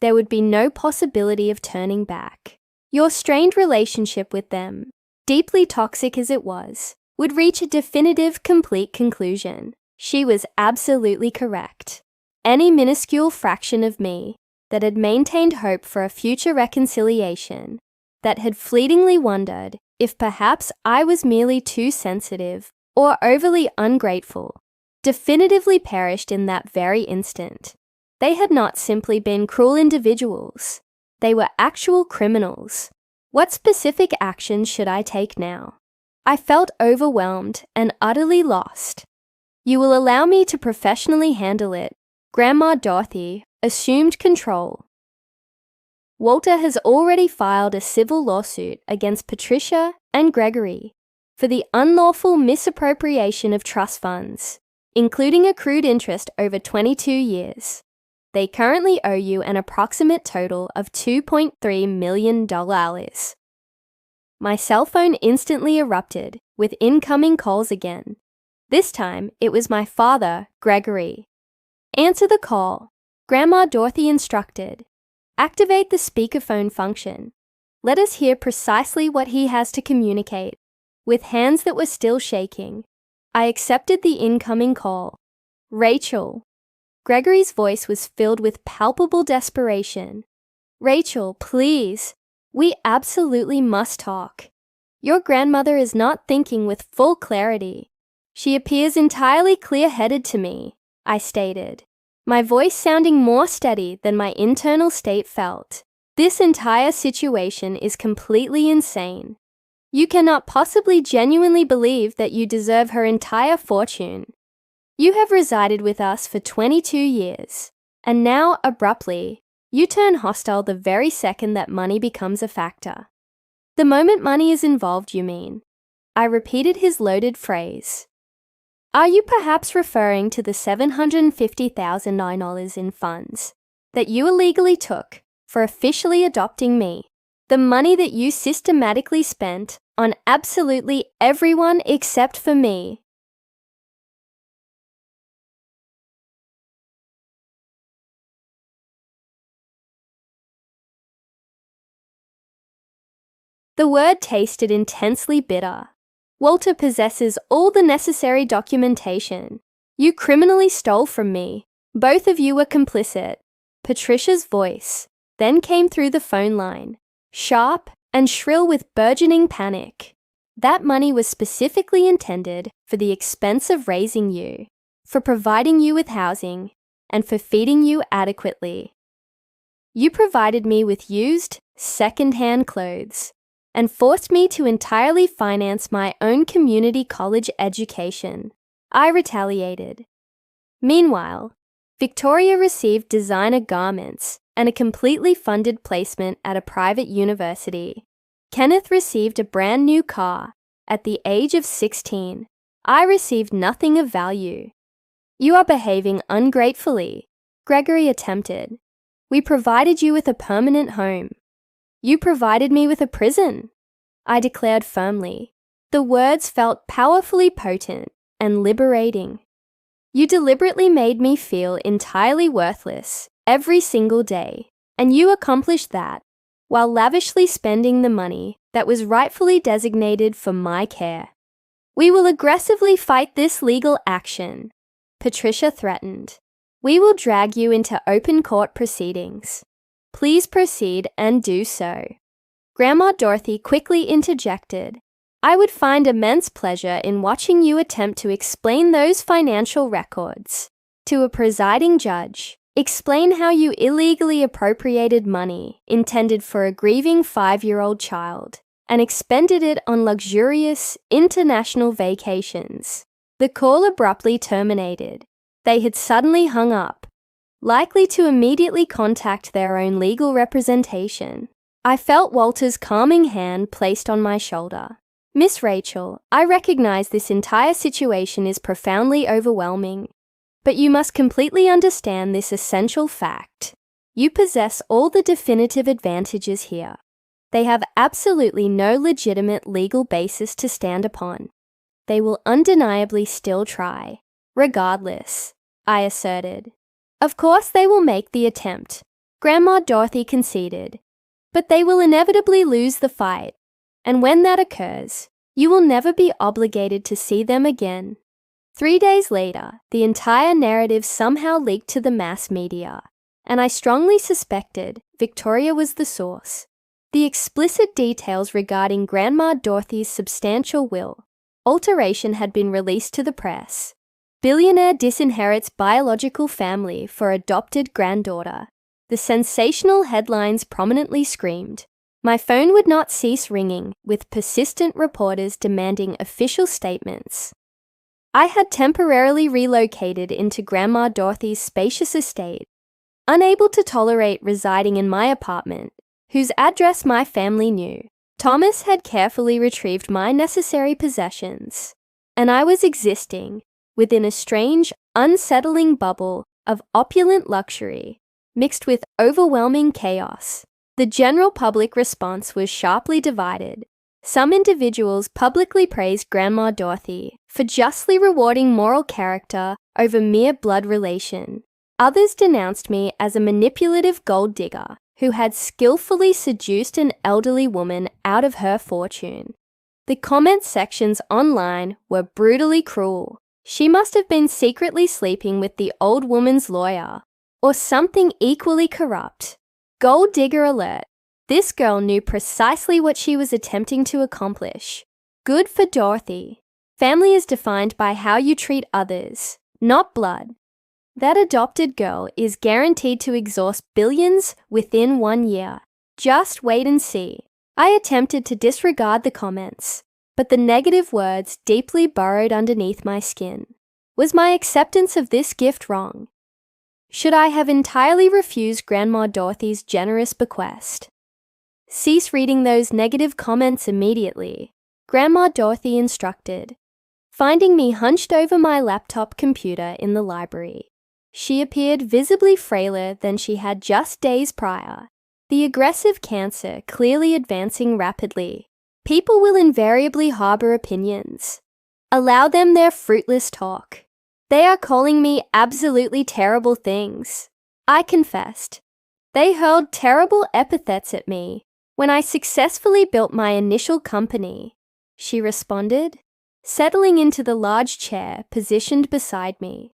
there would be no possibility of turning back. Your strained relationship with them, deeply toxic as it was, would reach a definitive, complete conclusion. She was absolutely correct. Any minuscule fraction of me that had maintained hope for a future reconciliation, that had fleetingly wondered if perhaps I was merely too sensitive or overly ungrateful, definitively perished in that very instant. They had not simply been cruel individuals. They were actual criminals. What specific action should I take now? I felt overwhelmed and utterly lost. You will allow me to professionally handle it, Grandma Dorothy assumed control. Walter has already filed a civil lawsuit against Patricia and Gregory for the unlawful misappropriation of trust funds, including accrued interest over 22 years. They currently owe you an approximate total of $2.3 million. My cell phone instantly erupted with incoming calls again. This time, it was my father, Gregory. "Answer the call," Grandma Dorothy instructed. "Activate the speakerphone function. Let us hear precisely what he has to communicate." With hands that were still shaking, I accepted the incoming call. "Rachel." Gregory's voice was filled with palpable desperation. "Rachel, please. We absolutely must talk. Your grandmother is not thinking with full clarity. She appears entirely clear-headed to me," I stated, my voice sounding more steady than my internal state felt. "This entire situation is completely insane. You cannot possibly genuinely believe that you deserve her entire fortune. You have resided with us for 22 years, and now, abruptly, you turn hostile the very second that money becomes a factor." "The moment money is involved, you mean?" I repeated his loaded phrase. "Are you perhaps referring to the $750,000 in funds that you illegally took for officially adopting me? The money that you systematically spent on absolutely everyone except for me?" The word tasted intensely bitter. "Walter possesses all the necessary documentation. You criminally stole from me. Both of you were complicit." Patricia's voice then came through the phone line, sharp and shrill with burgeoning panic. "That money was specifically intended for the expense of raising you, for providing you with housing, and for feeding you adequately. You provided me with used, second-hand clothes, and forced me to entirely finance my own community college education," I retaliated. Meanwhile, Victoria received designer garments and a completely funded placement at a private university. Kenneth received a brand new car at the age of 16. I received nothing of value. "You are behaving ungratefully," Gregory attempted. "We provided you with a permanent home. You provided me with a prison," I declared firmly. The words felt powerfully potent and liberating. "You deliberately made me feel entirely worthless every single day, and you accomplished that while lavishly spending the money that was rightfully designated for my care. We will aggressively fight this legal action," Patricia threatened. "We will drag you into open court proceedings. Please proceed and do so." Grandma Dorothy quickly interjected. "I would find immense pleasure in watching you attempt to explain those financial records to a presiding judge. Explain how you illegally appropriated money intended for a grieving 5-year-old child and expended it on luxurious international vacations." The call abruptly terminated. They had suddenly hung up, likely to immediately contact their own legal representation. I felt Walter's calming hand placed on my shoulder. "Miss Rachel, I recognize this entire situation is profoundly overwhelming, but you must completely understand this essential fact. You possess all the definitive advantages here. They have absolutely no legitimate legal basis to stand upon. They will undeniably still try, regardless," I asserted. "Of course they will make the attempt," Grandma Dorothy conceded, "but they will inevitably lose the fight, and when that occurs, you will never be obligated to see them again." 3 days later, the entire narrative somehow leaked to the mass media, and I strongly suspected Victoria was the source. The explicit details regarding Grandma Dorothy's substantial will alteration had been released to the press. Billionaire disinherits biological family for adopted granddaughter. The sensational headlines prominently screamed. My phone would not cease ringing, with persistent reporters demanding official statements. I had temporarily relocated into Grandma Dorothy's spacious estate, Unable to tolerate residing in my apartment, whose address my family knew, Thomas had carefully retrieved my necessary possessions, and I was existing within a strange, unsettling bubble of opulent luxury mixed with overwhelming chaos. The general public response was sharply divided. Some individuals publicly praised Grandma Dorothy for justly rewarding moral character over mere blood relation. Others denounced me as a manipulative gold digger who had skillfully seduced an elderly woman out of her fortune. The comment sections online were brutally cruel. She must have been secretly sleeping with the old woman's lawyer, or something equally corrupt. Gold digger alert. This girl knew precisely what she was attempting to accomplish. Good for Dorothy. Family is defined by how you treat others, not blood. That adopted girl is guaranteed to exhaust billions within 1 year. Just wait and see. I attempted to disregard the comments, but the negative words deeply burrowed underneath my skin. Was my acceptance of this gift wrong? Should I have entirely refused Grandma Dorothy's generous bequest? Cease reading those negative comments immediately, Grandma Dorothy instructed, finding me hunched over my laptop computer in the library. She appeared visibly frailer than she had just days prior, the aggressive cancer clearly advancing rapidly. People will invariably harbor opinions. Allow them their fruitless talk. They are calling me absolutely terrible things. I confessed. They hurled terrible epithets at me when I successfully built my initial company, she responded, settling into the large chair positioned beside me.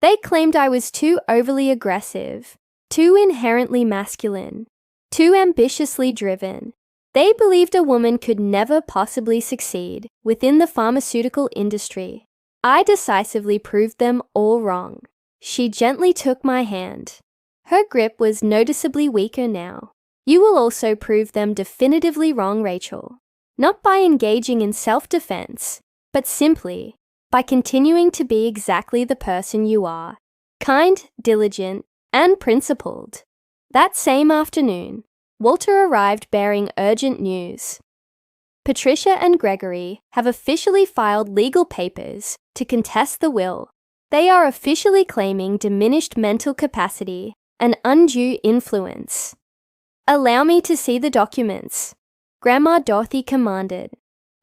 They claimed I was too overly aggressive, too inherently masculine, too ambitiously driven. They believed a woman could never possibly succeed within the pharmaceutical industry. I decisively proved them all wrong. She gently took my hand. Her grip was noticeably weaker now. You will also prove them definitively wrong, Rachel. Not by engaging in self-defense, but simply by continuing to be exactly the person you are. Kind, diligent, and principled. That same afternoon, Walter arrived bearing urgent news. Patricia and Gregory have officially filed legal papers to contest the will. They are officially claiming diminished mental capacity and undue influence. Allow me to see the documents, Grandma Dorothy commanded.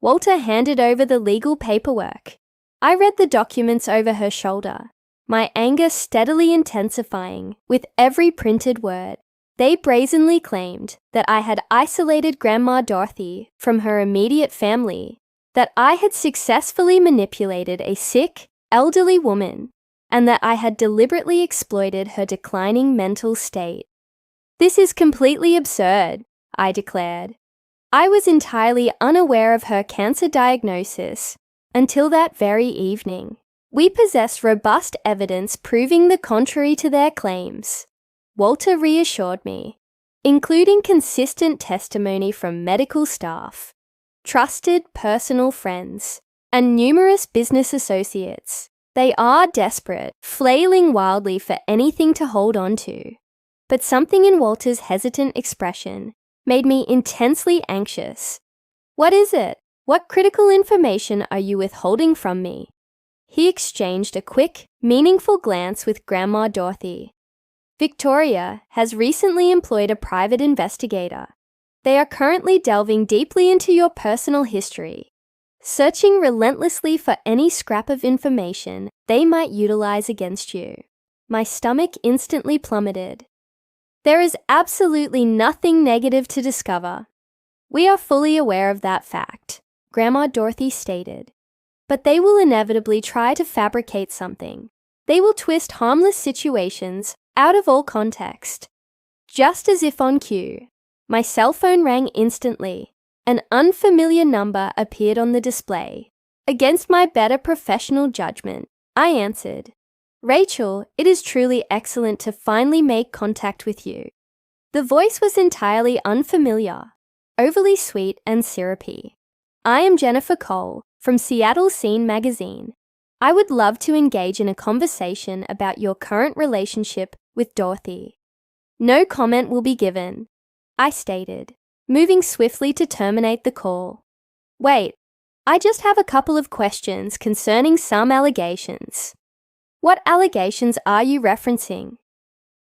Walter handed over the legal paperwork. I read the documents over her shoulder, my anger steadily intensifying with every printed word. They brazenly claimed that I had isolated Grandma Dorothy from her immediate family, that I had successfully manipulated a sick, elderly woman, and that I had deliberately exploited her declining mental state. This is completely absurd, I declared. I was entirely unaware of her cancer diagnosis until that very evening. We possess robust evidence proving the contrary to their claims, Walter reassured me, including consistent testimony from medical staff, trusted personal friends, and numerous business associates. They are desperate, flailing wildly for anything to hold on to. But something in Walter's hesitant expression made me intensely anxious. What is it? What critical information are you withholding from me? He exchanged a quick, meaningful glance with Grandma Dorothy. Victoria has recently employed a private investigator. They are currently delving deeply into your personal history, searching relentlessly for any scrap of information they might utilize against you. My stomach instantly plummeted. There is absolutely nothing negative to discover. We are fully aware of that fact, Grandma Dorothy stated. But they will inevitably try to fabricate something. They will twist harmless situations out of all context. Just as if on cue, my cell phone rang instantly. An unfamiliar number appeared on the display. Against my better professional judgment, I answered, "Rachel, it is truly excellent to finally make contact with you." The voice was entirely unfamiliar, overly sweet and syrupy. "I am Jennifer Cole from Seattle Scene magazine. I would love to engage in a conversation about your current relationship with Dorothy." No comment will be given, I stated, moving swiftly to terminate the call. Wait, I just have a couple of questions concerning some allegations. What allegations are you referencing?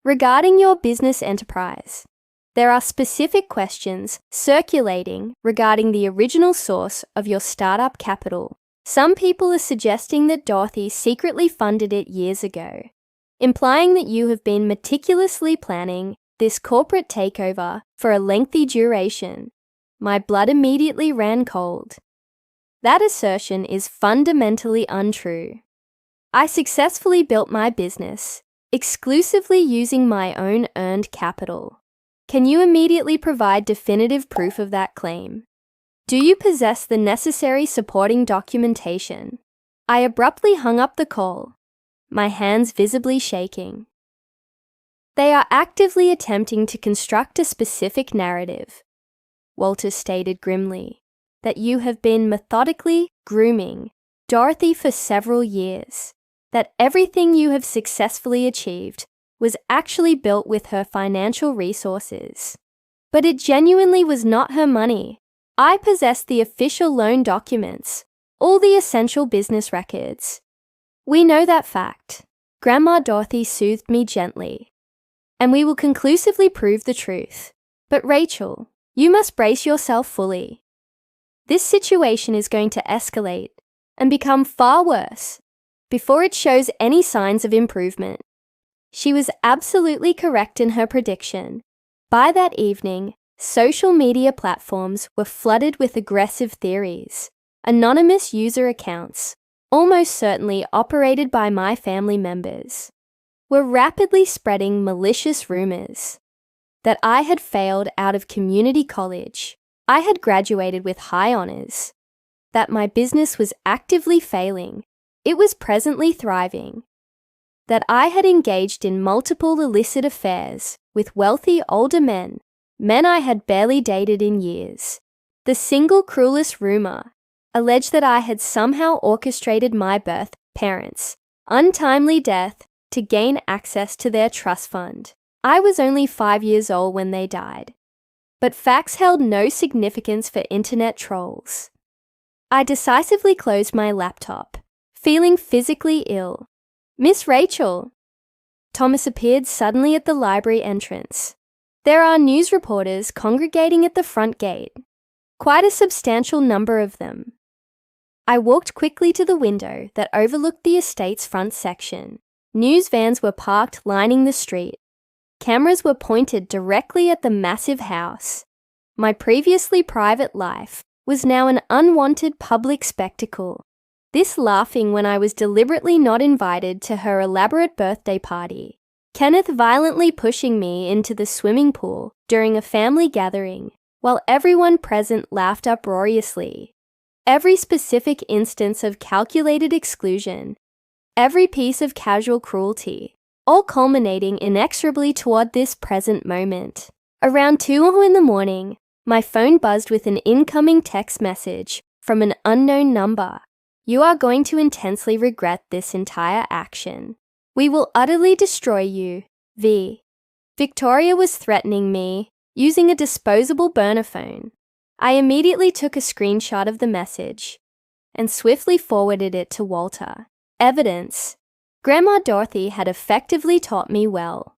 Regarding your business enterprise, there are specific questions circulating regarding the original source of your startup capital. Some people are suggesting that Dorothy secretly funded it years ago, implying that you have been meticulously planning this corporate takeover for a lengthy duration. My blood immediately ran cold. That assertion is fundamentally untrue. I successfully built my business exclusively using my own earned capital. Can you immediately provide definitive proof of that claim? Do you possess the necessary supporting documentation? I abruptly hung up the call, my hands visibly shaking. They are actively attempting to construct a specific narrative, Walter stated grimly, that you have been methodically grooming Dorothy for several years, that everything you have successfully achieved was actually built with her financial resources. But it genuinely was not her money. I possess the official loan documents, all the essential business records. We know that fact. Grandma Dorothy soothed me gently. And we will conclusively prove the truth. But Rachel, you must brace yourself fully. This situation is going to escalate and become far worse before it shows any signs of improvement. She was absolutely correct in her prediction. By that evening, social media platforms were flooded with aggressive theories, anonymous user accounts, almost certainly operated by my family members, were rapidly spreading malicious rumors that I had failed out of community college, I had graduated with high honors, that my business was actively failing, it was presently thriving, that I had engaged in multiple illicit affairs with wealthy older men I had barely dated in years. The single cruelest rumor alleged that I had somehow orchestrated my birth parents' untimely death to gain access to their trust fund. I was only 5 years old when they died. But facts held no significance for internet trolls. I decisively closed my laptop, feeling physically ill. Miss Rachel! Thomas appeared suddenly at the library entrance. There are news reporters congregating at the front gate. Quite a substantial number of them. I walked quickly to the window that overlooked the estate's front section. News vans were parked lining the street. Cameras were pointed directly at the massive house. My previously private life was now an unwanted public spectacle. This laughing when I was deliberately not invited to her elaborate birthday party. Kenneth violently pushing me into the swimming pool during a family gathering, while everyone present laughed uproariously. Every specific instance of calculated exclusion, every piece of casual cruelty, all culminating inexorably toward this present moment. Around 2 in the morning, my phone buzzed with an incoming text message from an unknown number. You are going to intensely regret this entire action. We will utterly destroy you, V. Victoria was threatening me using a disposable burner phone. I immediately took a screenshot of the message and swiftly forwarded it to Walter. Evidence. Grandma Dorothy had effectively taught me well.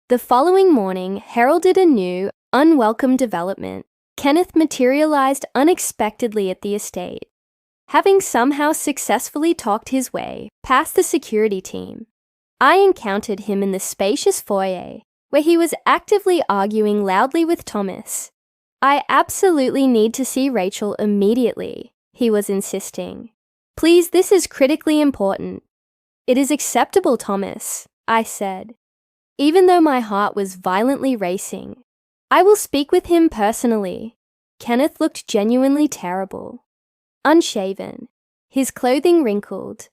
The following morning heralded a new, unwelcome development. Kenneth materialized unexpectedly at the estate, having somehow successfully talked his way past the security team. I encountered him in the spacious foyer, where he was actively arguing loudly with Thomas. I absolutely need to see Rachel immediately, he was insisting. Please, this is critically important. It is acceptable, Thomas, I said, even though my heart was violently racing. I will speak with him personally. Kenneth looked genuinely terrible. Unshaven, his clothing wrinkled,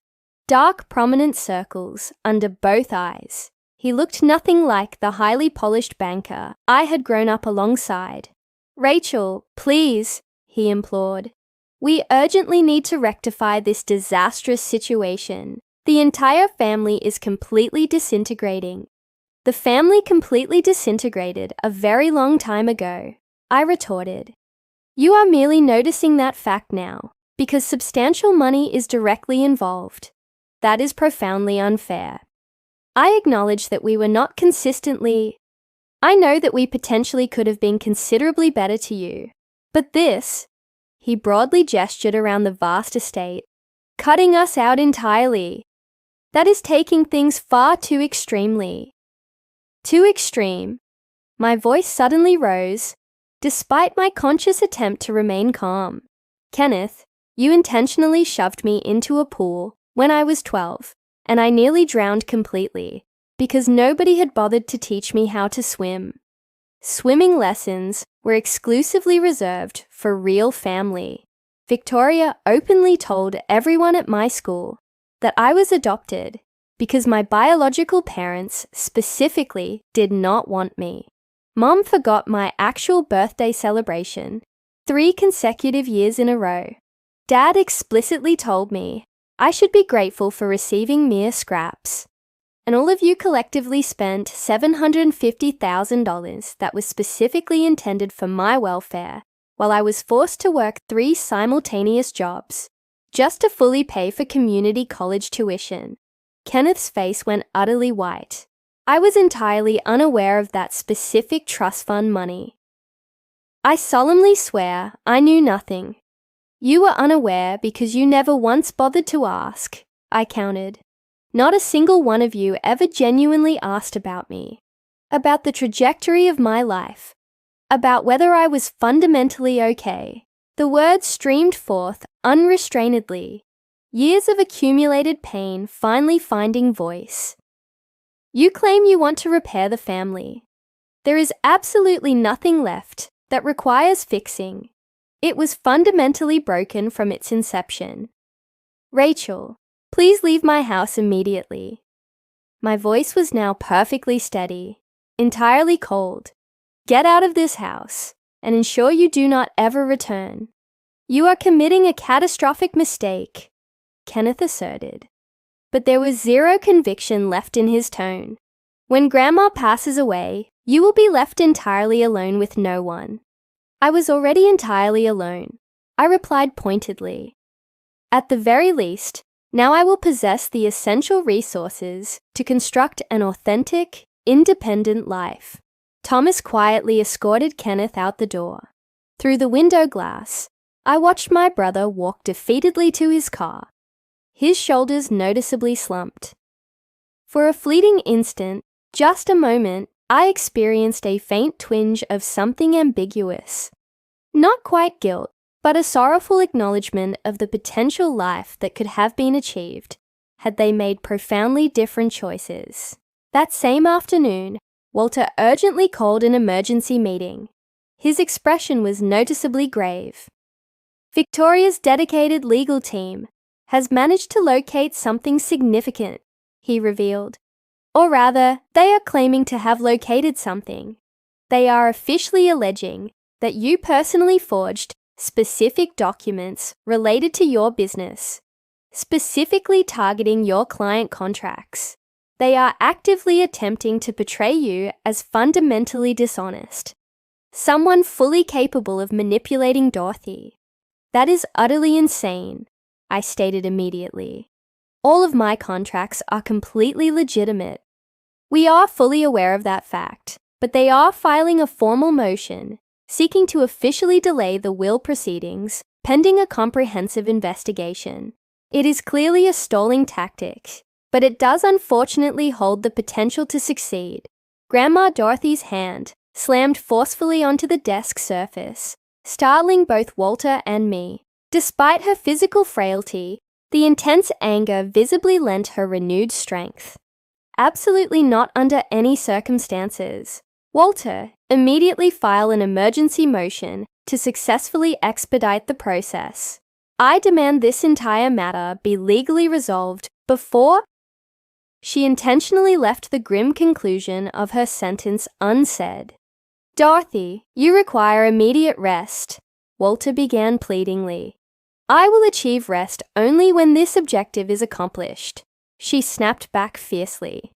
dark prominent circles under both eyes. He looked nothing like the highly polished banker I had grown up alongside. Rachel, please, he implored. We urgently need to rectify this disastrous situation. The entire family is completely disintegrating. The family completely disintegrated a very long time ago, I retorted. You are merely noticing that fact now, because substantial money is directly involved. That is profoundly unfair. I acknowledge that we were not consistently. I know that we potentially could have been considerably better to you. But this, he broadly gestured around the vast estate, cutting us out entirely. That is taking things far too extremely. Too extreme. My voice suddenly rose, despite my conscious attempt to remain calm. Kenneth, you intentionally shoved me into a pool when I was 12, and I nearly drowned completely, because nobody had bothered to teach me how to swim. Swimming lessons were exclusively reserved for real family. Victoria openly told everyone at my school that I was adopted because my biological parents specifically did not want me. Mom forgot my actual birthday celebration 3 consecutive years in a row. Dad explicitly told me I should be grateful for receiving mere scraps. And all of you collectively spent $750,000 that was specifically intended for my welfare, while I was forced to work 3 simultaneous jobs, just to fully pay for community college tuition. Kenneth's face went utterly white. I was entirely unaware of that specific trust fund money. I solemnly swear I knew nothing. You were unaware because you never once bothered to ask, I countered. Not a single one of you ever genuinely asked about me, about the trajectory of my life, about whether I was fundamentally okay. The words streamed forth unrestrainedly, years of accumulated pain finally finding voice. You claim you want to repair the family. There is absolutely nothing left that requires fixing. It was fundamentally broken from its inception. Rachel, please leave my house immediately. My voice was now perfectly steady, entirely cold. Get out of this house and ensure you do not ever return. You are committing a catastrophic mistake, Kenneth asserted. But there was zero conviction left in his tone. When Grandma passes away, you will be left entirely alone with no one. I was already entirely alone, I replied pointedly. At the very least, now I will possess the essential resources to construct an authentic, independent life. Thomas quietly escorted Kenneth out the door. Through the window glass, I watched my brother walk defeatedly to his car. His shoulders noticeably slumped. For a fleeting instant, just a moment, I experienced a faint twinge of something ambiguous. Not quite guilt, but a sorrowful acknowledgement of the potential life that could have been achieved had they made profoundly different choices. That same afternoon, Walter urgently called an emergency meeting. His expression was noticeably grave. Victoria's dedicated legal team has managed to locate something significant, he revealed. Or rather, they are claiming to have located something. They are officially alleging that you personally forged specific documents related to your business, specifically targeting your client contracts. They are actively attempting to portray you as fundamentally dishonest, someone fully capable of manipulating Dorothy. That is utterly insane, I stated immediately. All of my contracts are completely legitimate. We are fully aware of that fact, but they are filing a formal motion seeking to officially delay the will proceedings pending a comprehensive investigation. It is clearly a stalling tactic, but it does unfortunately hold the potential to succeed. Grandma Dorothy's hand slammed forcefully onto the desk surface, startling both Walter and me. Despite her physical frailty, the intense anger visibly lent her renewed strength. Absolutely not under any circumstances. Walter, immediately file an emergency motion to successfully expedite the process. I demand this entire matter be legally resolved before. She intentionally left the grim conclusion of her sentence unsaid. Dorothy, you require immediate rest, Walter began pleadingly. I will achieve rest only when this objective is accomplished, she snapped back fiercely.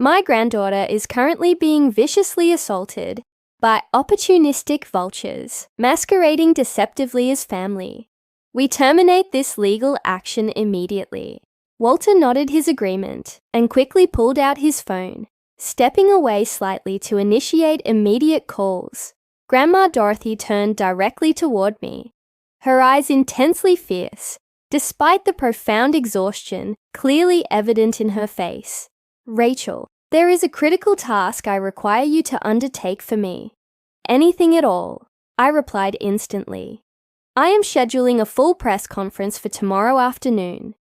My granddaughter is currently being viciously assaulted by opportunistic vultures, masquerading deceptively as family. We terminate this legal action immediately." Walter nodded his agreement and quickly pulled out his phone, stepping away slightly to initiate immediate calls. Grandma Dorothy turned directly toward me, her eyes intensely fierce, despite the profound exhaustion clearly evident in her face. "Rachel, there is a critical task I require you to undertake for me." "Anything at all," I replied instantly. "I am scheduling a full press conference for tomorrow afternoon.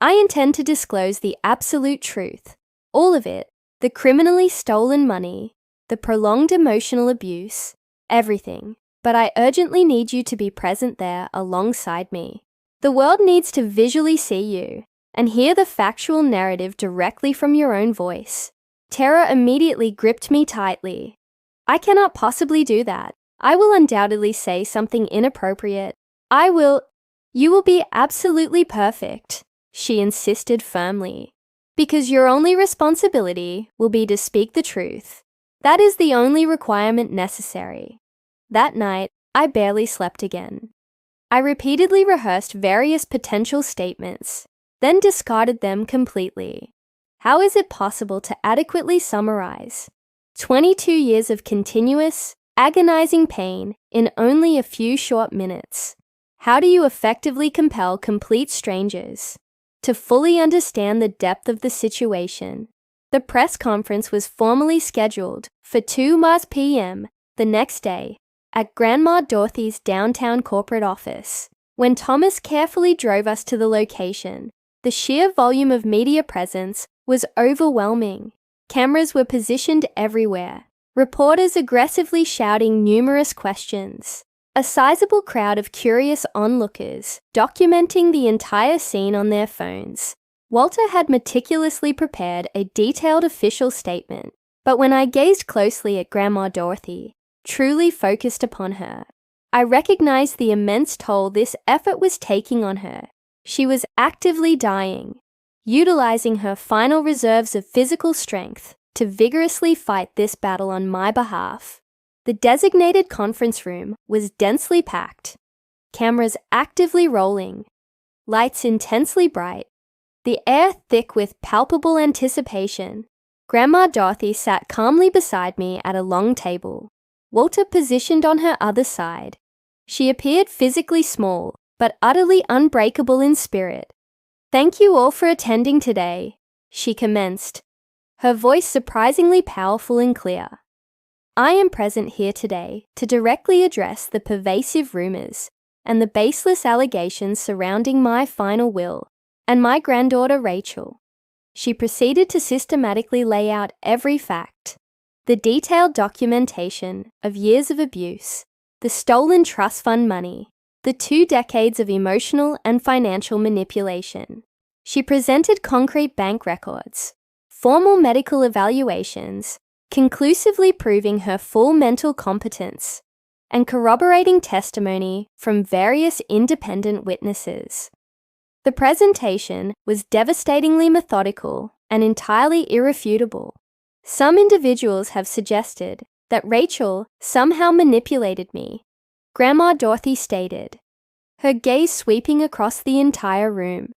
I intend to disclose the absolute truth, all of it, the criminally stolen money, the prolonged emotional abuse, everything. But I urgently need you to be present there alongside me. The world needs to visually see you and hear the factual narrative directly from your own voice." Terror immediately gripped me tightly. "I cannot possibly do that. I will undoubtedly say something inappropriate. You will be absolutely perfect," she insisted firmly, "because your only responsibility will be to speak the truth. That is the only requirement necessary." That night, I barely slept again. I repeatedly rehearsed various potential statements, then discarded them completely. How is it possible to adequately summarize 22 years of continuous, agonizing pain in only a few short minutes? How do you effectively compel complete strangers to fully understand the depth of the situation? The press conference was formally scheduled for 2 p.m. the next day at Grandma Dorothy's downtown corporate office. When Thomas carefully drove us to the location, the sheer volume of media presence was overwhelming. Cameras were positioned everywhere, reporters aggressively shouting numerous questions, a sizable crowd of curious onlookers documenting the entire scene on their phones. Walter had meticulously prepared a detailed official statement, but when I gazed closely at Grandma Dorothy, truly focused upon her, I recognized the immense toll this effort was taking on her. She was actively dying, utilizing her final reserves of physical strength to vigorously fight this battle on my behalf. The designated conference room was densely packed, cameras actively rolling, lights intensely bright, the air thick with palpable anticipation. Grandma Dorothy sat calmly beside me at a long table, Walter positioned on her other side. She appeared physically small, but utterly unbreakable in spirit. "Thank you all for attending today," she commenced, her voice surprisingly powerful and clear. "I am present here today to directly address the pervasive rumors and the baseless allegations surrounding my final will and my granddaughter Rachel." She proceeded to systematically lay out every fact, the detailed documentation of years of abuse, the stolen trust fund money, the 2 decades of emotional and financial manipulation. She presented concrete bank records, formal medical evaluations, conclusively proving her full mental competence, and corroborating testimony from various independent witnesses. The presentation was devastatingly methodical and entirely irrefutable. Some individuals have suggested that Rachel somehow manipulated me, Grandma Dorothy stated, her gaze sweeping across the entire room.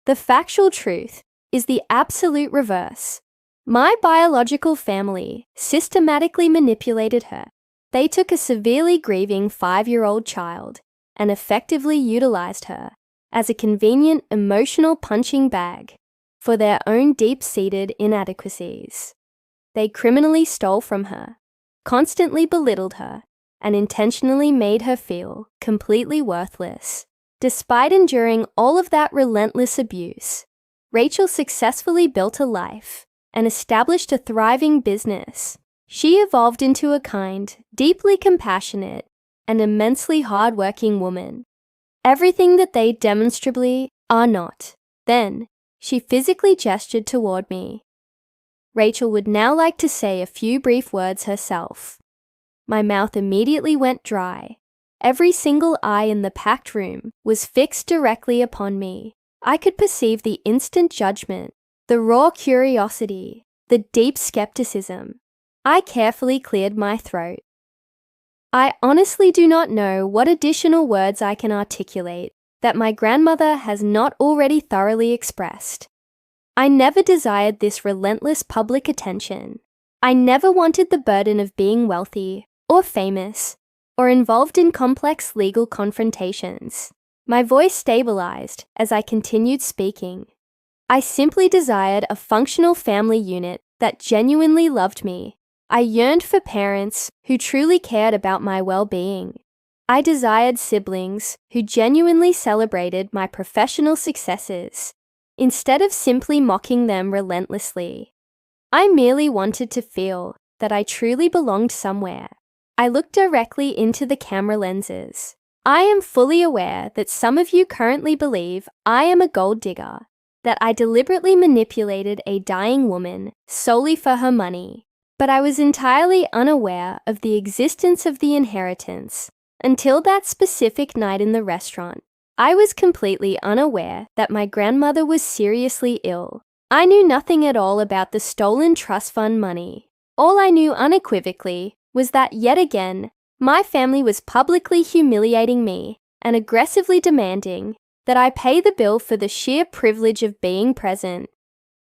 The factual truth is the absolute reverse. My biological family systematically manipulated her. They took a severely grieving 5-year-old child and effectively utilized her as a convenient emotional punching bag for their own deep-seated inadequacies. They criminally stole from her, constantly belittled her, and intentionally made her feel completely worthless. Despite enduring all of that relentless abuse, Rachel successfully built a life and established a thriving business. She evolved into a kind, deeply compassionate, and immensely hardworking woman. Everything that they demonstrably are not. Then, she physically gestured toward me. Rachel would now like to say a few brief words herself. My mouth immediately went dry. Every single eye in the packed room was fixed directly upon me. I could perceive the instant judgment, the raw curiosity, the deep skepticism. I carefully cleared my throat. I honestly do not know what additional words I can articulate that my grandmother has not already thoroughly expressed. I never desired this relentless public attention. I never wanted the burden of being wealthy or famous or involved in complex legal confrontations. My voice stabilized as I continued speaking. I simply desired a functional family unit that genuinely loved me. I yearned for parents who truly cared about my well-being. I desired siblings who genuinely celebrated my professional successes, instead of simply mocking them relentlessly. I merely wanted to feel that I truly belonged somewhere. I looked directly into the camera lenses. I am fully aware that some of you currently believe I am a gold digger, that I deliberately manipulated a dying woman solely for her money. But I was entirely unaware of the existence of the inheritance until that specific night in the restaurant. I was completely unaware that my grandmother was seriously ill. I knew nothing at all about the stolen trust fund money. All I knew unequivocally was that yet again, my family was publicly humiliating me and aggressively demanding that I pay the bill for the sheer privilege of being present.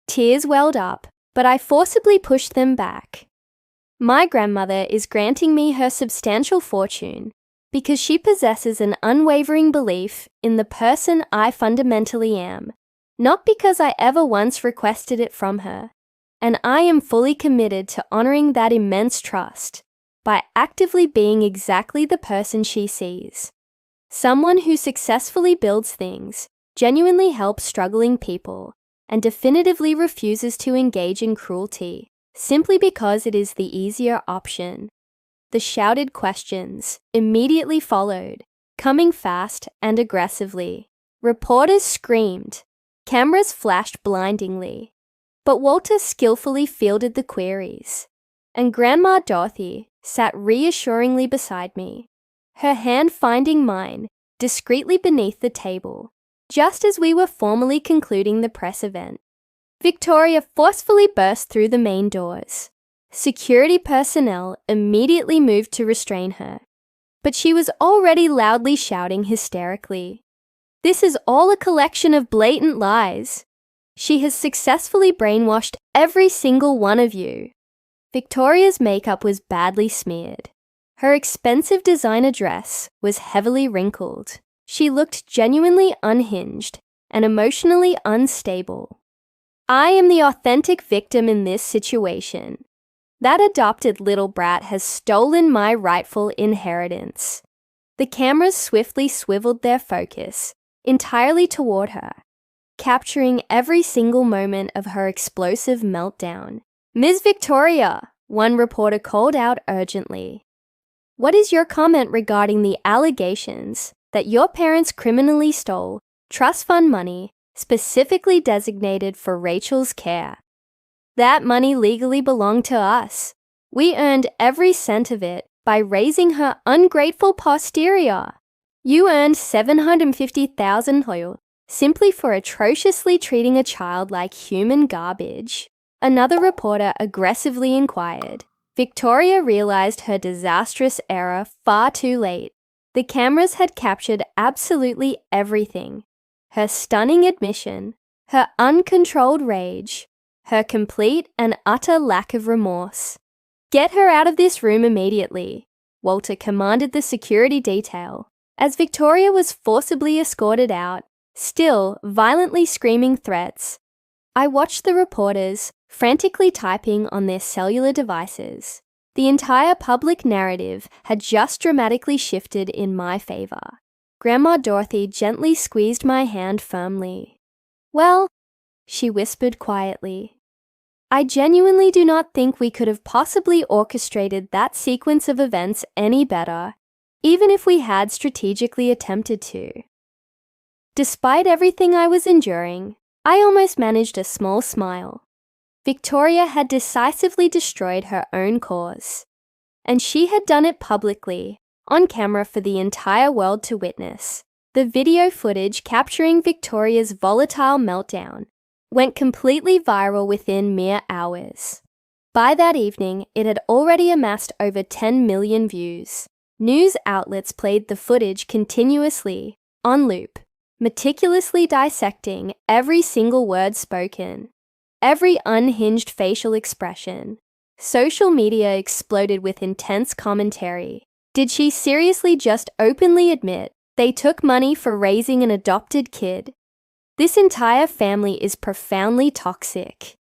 Tears welled up, but I forcibly pushed them back. My grandmother is granting me her substantial fortune because she possesses an unwavering belief in the person I fundamentally am, not because I ever once requested it from her. And I am fully committed to honoring that immense trust by actively being exactly the person she sees. Someone who successfully builds things, genuinely helps struggling people, and definitively refuses to engage in cruelty, simply because it is the easier option. The shouted questions immediately followed, coming fast and aggressively. Reporters screamed. Cameras flashed blindingly. But Walter skillfully fielded the queries, and Grandma Dorothy sat reassuringly beside me, her hand finding mine discreetly beneath the table, just as we were formally concluding the press event. Victoria forcefully burst through the main doors. Security personnel immediately moved to restrain her, but she was already loudly shouting hysterically, "This is all a collection of blatant lies. She has successfully brainwashed every single one of you." Victoria's makeup was badly smeared. Her expensive designer dress was heavily wrinkled. She looked genuinely unhinged and emotionally unstable. I am the authentic victim in this situation. That adopted little brat has stolen my rightful inheritance. The cameras swiftly swiveled their focus entirely toward her, capturing every single moment of her explosive meltdown. "Ms. Victoria," one reporter called out urgently, "what is your comment regarding the allegations that your parents criminally stole trust fund money specifically designated for Rachel's care? That money legally belonged to us. We earned every cent of it by raising her ungrateful posterior. You earned $750,000 simply for atrociously treating a child like human garbage." Another reporter aggressively inquired. Victoria realized her disastrous error far too late. The cameras had captured absolutely everything. Her stunning admission, her uncontrolled rage, her complete and utter lack of remorse. "Get her out of this room immediately," Walter commanded the security detail, as Victoria was forcibly escorted out, still violently screaming threats. I watched the reporters frantically typing on their cellular devices. The entire public narrative had just dramatically shifted in my favor. Grandma Dorothy gently squeezed my hand firmly. "Well," she whispered quietly, "I genuinely do not think we could have possibly orchestrated that sequence of events any better, even if we had strategically attempted to." Despite everything I was enduring, I almost managed a small smile. Victoria had decisively destroyed her own cause, and she had done it publicly, on camera for the entire world to witness. The video footage capturing Victoria's volatile meltdown went completely viral within mere hours. By that evening, it had already amassed over 10 million views. News outlets played the footage continuously, on loop, meticulously dissecting every single word spoken, every unhinged facial expression. Social media exploded with intense commentary. Did she seriously just openly admit they took money for raising an adopted kid? This entire family is profoundly toxic.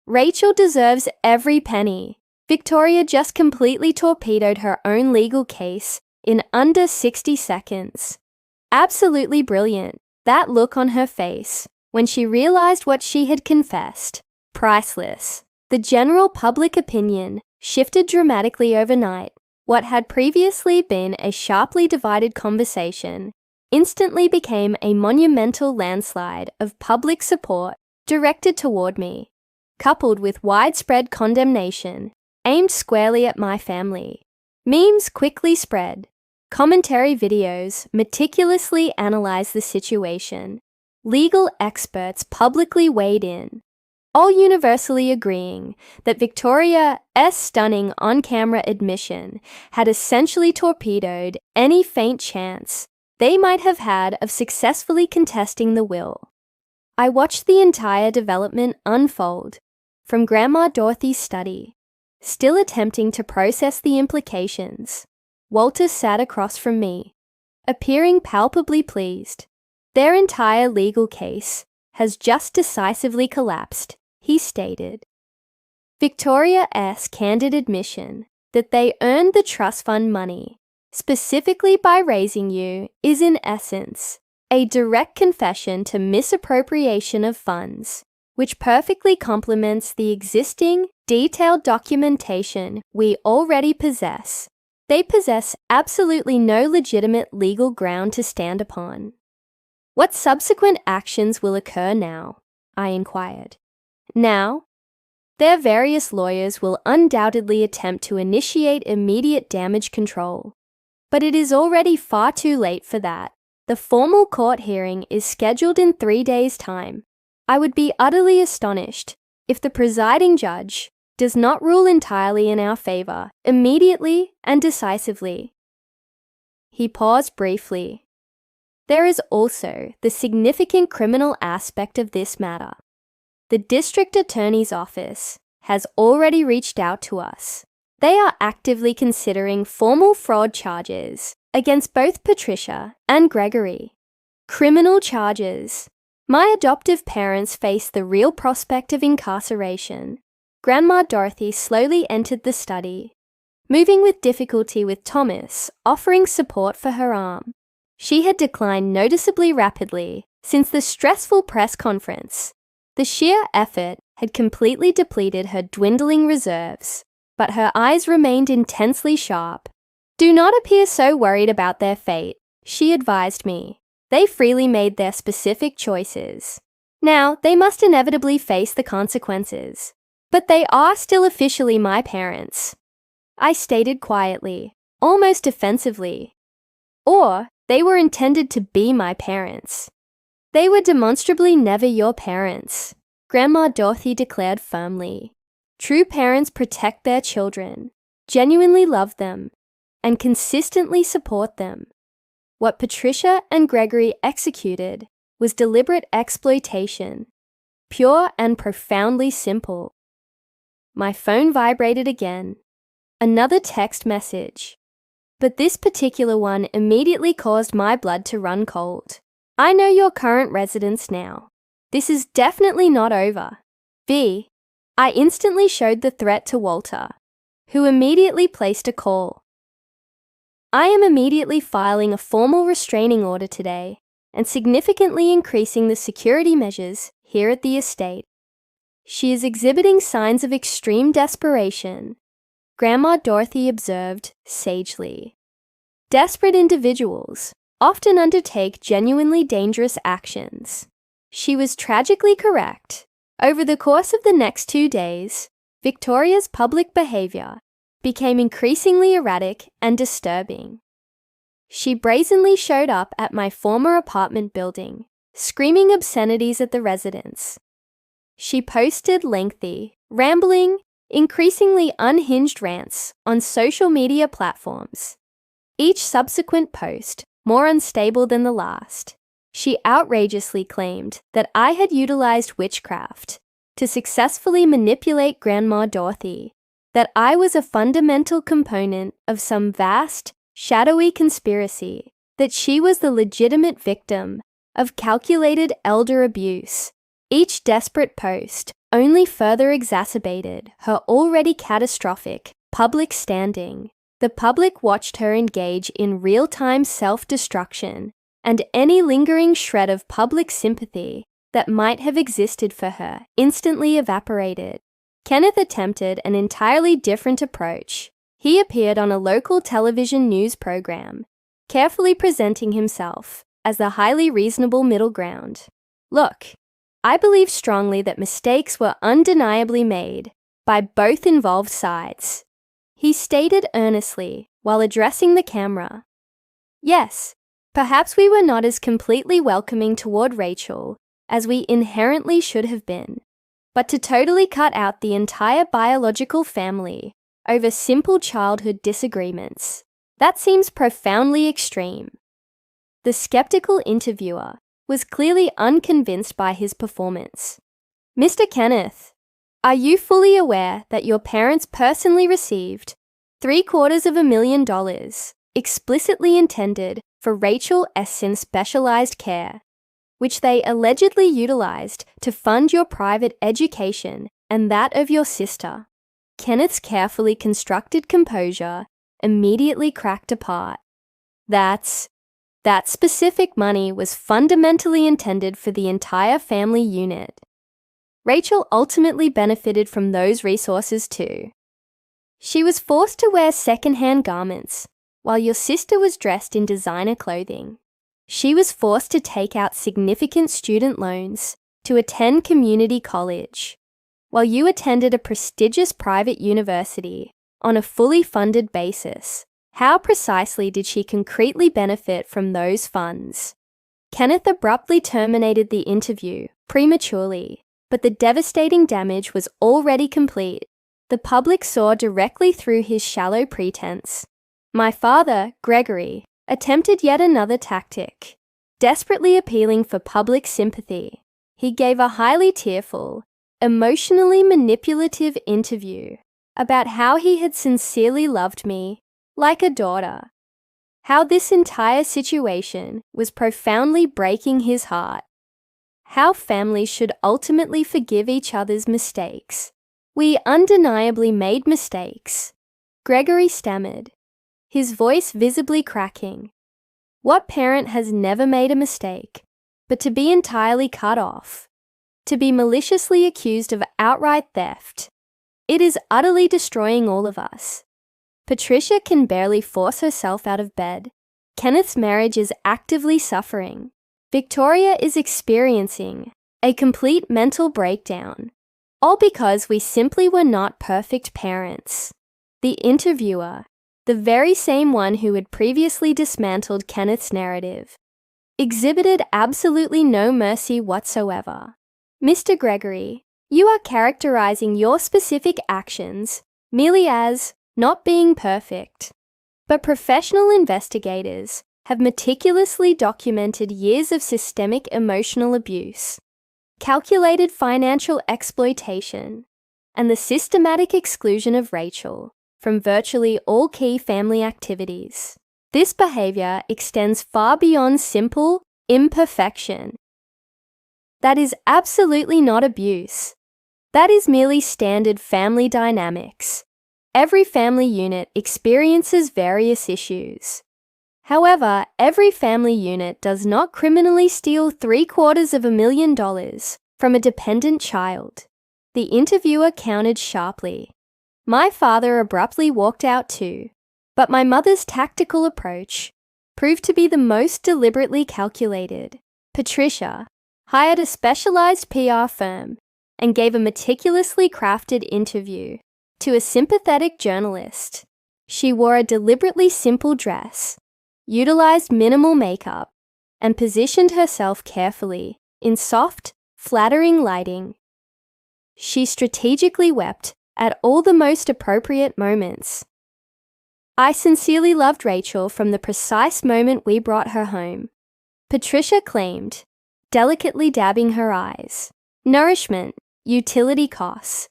Rachel deserves every penny. Victoria just completely torpedoed her own legal case in under 60 seconds. Absolutely brilliant. That look on her face when she realized what she had confessed. Priceless. The general public opinion shifted dramatically overnight. What had previously been a sharply divided conversation instantly became a monumental landslide of public support directed toward me, coupled with widespread condemnation aimed squarely at my family. Memes quickly spread. Commentary videos meticulously analyzed the situation. Legal experts publicly weighed in, all universally agreeing that Victoria's stunning on-camera admission had essentially torpedoed any faint chance they might have had of successfully contesting the will. I watched the entire development unfold, from Grandma Dorothy's study, still attempting to process the implications. Walter sat across from me, appearing palpably pleased. Their entire legal case has just decisively collapsed, he stated. Victoria's candid admission that they earned the trust fund money, specifically by raising you, is in essence a direct confession to misappropriation of funds, which perfectly complements the existing, detailed documentation we already possess. They possess absolutely no legitimate legal ground to stand upon. What subsequent actions will occur now? I inquired. Now, their various lawyers will undoubtedly attempt to initiate immediate damage control, but it is already far too late for that. The formal court hearing is scheduled in 3 days' time. I would be utterly astonished if the presiding judge does not rule entirely in our favor, immediately and decisively. He paused briefly. There is also the significant criminal aspect of this matter. The district attorney's office has already reached out to us. They are actively considering formal fraud charges against both Patricia and Gregory. Criminal charges. My adoptive parents face the real prospect of incarceration. Grandma Dorothy slowly entered the study, moving with difficulty with Thomas offering support for her arm. She had declined noticeably rapidly since the stressful press conference. The sheer effort had completely depleted her dwindling reserves, but her eyes remained intensely sharp. Do not appear so worried about their fate, she advised me. They freely made their specific choices. Now, they must inevitably face the consequences. But they are still officially my parents, I stated quietly, almost offensively. Or they were intended to be my parents. They were demonstrably never your parents, Grandma Dorothy declared firmly. True parents protect their children, genuinely love them, and consistently support them. What Patricia and Gregory executed was deliberate exploitation, pure and profoundly simple. My phone vibrated again. Another text message. But this particular one immediately caused my blood to run cold. I know your current residence now. This is definitely not over. V. I instantly showed the threat to Walter, who immediately placed a call. I am immediately filing a formal restraining order today and significantly increasing the security measures here at the estate. She is exhibiting signs of extreme desperation, Grandma Dorothy observed sagely. Desperate individuals often undertake genuinely dangerous actions. She was tragically correct. Over the course of the next 2 days, Victoria's public behavior became increasingly erratic and disturbing. She brazenly showed up at my former apartment building, screaming obscenities at the residents. She posted lengthy, rambling, increasingly unhinged rants on social media platforms. Each subsequent post, more unstable than the last, she outrageously claimed that I had utilized witchcraft to successfully manipulate Grandma Dorothy, that I was a fundamental component of some vast, shadowy conspiracy, that she was the legitimate victim of calculated elder abuse. Each desperate post only further exacerbated her already catastrophic public standing. The public watched her engage in real-time self-destruction, and any lingering shred of public sympathy that might have existed for her instantly evaporated. Kenneth attempted an entirely different approach. He appeared on a local television news program, carefully presenting himself as the highly reasonable middle ground. Look, I believe strongly that mistakes were undeniably made by both involved sides, he stated earnestly while addressing the camera. Yes, perhaps we were not as completely welcoming toward Rachel as we inherently should have been, but to totally cut out the entire biological family over simple childhood disagreements, that seems profoundly extreme. The skeptical interviewer was clearly unconvinced by his performance. Mr. Kenneth, are you fully aware that your parents personally received $750,000 explicitly intended for Rachel Essen's specialized care, which they allegedly utilized to fund your private education and that of your sister? Kenneth's carefully constructed composure immediately cracked apart. That specific money was fundamentally intended for the entire family unit. Rachel ultimately benefited from those resources too. She was forced to wear second-hand garments, while your sister was dressed in designer clothing. She was forced to take out significant student loans to attend community college, while you attended a prestigious private university on a fully funded basis. How precisely did she concretely benefit from those funds? Kenneth abruptly terminated the interview prematurely, but the devastating damage was already complete. The public saw directly through his shallow pretense. My father, Gregory, attempted yet another tactic. Desperately appealing for public sympathy, he gave a highly tearful, emotionally manipulative interview about how he had sincerely loved me like a daughter, how this entire situation was profoundly breaking his heart, how families should ultimately forgive each other's mistakes. We undeniably made mistakes, Gregory stammered, his voice visibly cracking. What parent has never made a mistake, but to be entirely cut off, to be maliciously accused of outright theft? It is utterly destroying all of us. Patricia can barely force herself out of bed. Kenneth's marriage is actively suffering. Victoria is experiencing a complete mental breakdown, all because we simply were not perfect parents. The interviewer, the very same one who had previously dismantled Kenneth's narrative, exhibited absolutely no mercy whatsoever. Mr. Gregory, you are characterizing your specific actions merely as not being perfect. But professional investigators have meticulously documented years of systemic emotional abuse, calculated financial exploitation, and the systematic exclusion of Rachel from virtually all key family activities. This behavior extends far beyond simple imperfection. That is absolutely not abuse. That is merely standard family dynamics. Every family unit experiences various issues. However, every family unit does not criminally steal $750,000 from a dependent child. The interviewer countered sharply. My father abruptly walked out too, but my mother's tactical approach proved to be the most deliberately calculated. Patricia hired a specialized PR firm and gave a meticulously crafted interview to a sympathetic journalist. She wore a deliberately simple dress, utilized minimal makeup, and positioned herself carefully in soft, flattering lighting. She strategically wept at all the most appropriate moments. I sincerely loved Rachel from the precise moment we brought her home. Patricia claimed, delicately dabbing her eyes. Nourishment, utility costs.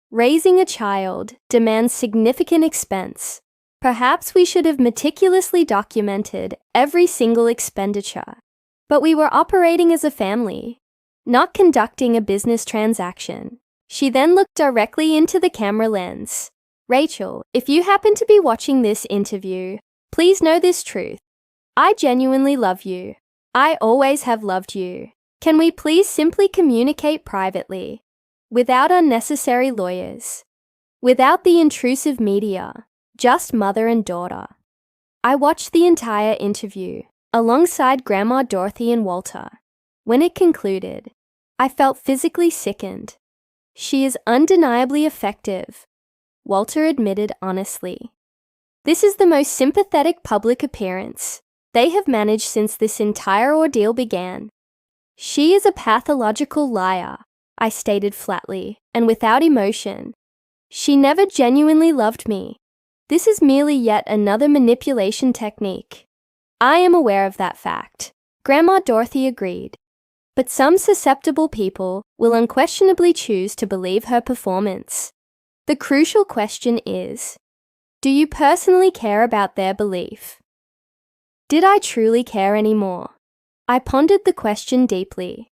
Raising a child demands significant expense. Perhaps we should have meticulously documented every single expenditure. But we were operating as a family, not conducting a business transaction. She then looked directly into the camera lens. Rachel, if you happen to be watching this interview, please know this truth. I genuinely love you. I always have loved you. Can we please simply communicate privately, without unnecessary lawyers, without the intrusive media, just mother and daughter? I watched the entire interview, alongside Grandma Dorothy and Walter. When it concluded, I felt physically sickened. She is undeniably effective, Walter admitted honestly. This is the most sympathetic public appearance they have managed since this entire ordeal began. She is a pathological liar, I stated flatly and without emotion. She never genuinely loved me. This is merely yet another manipulation technique. I am aware of that fact. Grandma Dorothy agreed. But some susceptible people will unquestionably choose to believe her performance. The crucial question is, do you personally care about their belief? Did I truly care anymore? I pondered the question deeply.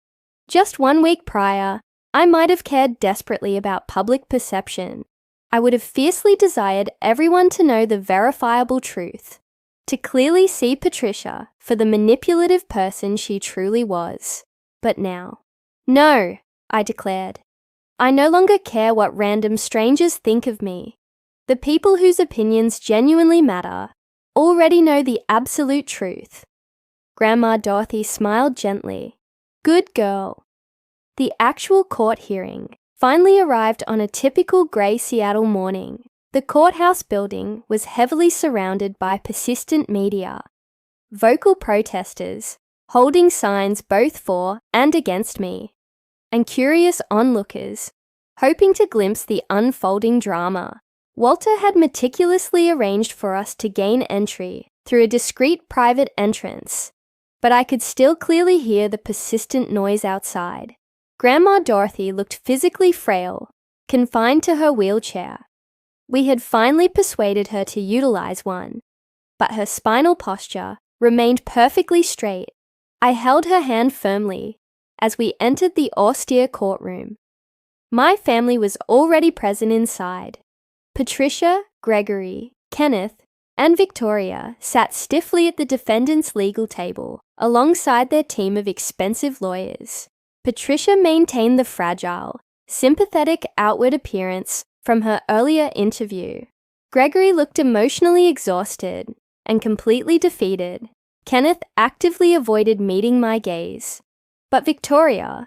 Just 1 week prior, I might have cared desperately about public perception. I would have fiercely desired everyone to know the verifiable truth, to clearly see Patricia for the manipulative person she truly was. But now, no, I declared. I no longer care what random strangers think of me. The people whose opinions genuinely matter already know the absolute truth. Grandma Dorothy smiled gently. Good girl. The actual court hearing finally arrived on a typical grey Seattle morning. The courthouse building was heavily surrounded by persistent media, vocal protesters holding signs both for and against me, and curious onlookers hoping to glimpse the unfolding drama. Walter had meticulously arranged for us to gain entry through a discreet private entrance, but I could still clearly hear the persistent noise outside. Grandma Dorothy looked physically frail, confined to her wheelchair. We had finally persuaded her to utilize one, but her spinal posture remained perfectly straight. I held her hand firmly as we entered the austere courtroom. My family was already present inside. Patricia, Gregory, Kenneth, and Victoria sat stiffly at the defendant's legal table alongside their team of expensive lawyers. Patricia maintained the fragile, sympathetic outward appearance from her earlier interview. Gregory looked emotionally exhausted and completely defeated. Kenneth actively avoided meeting my gaze. But Victoria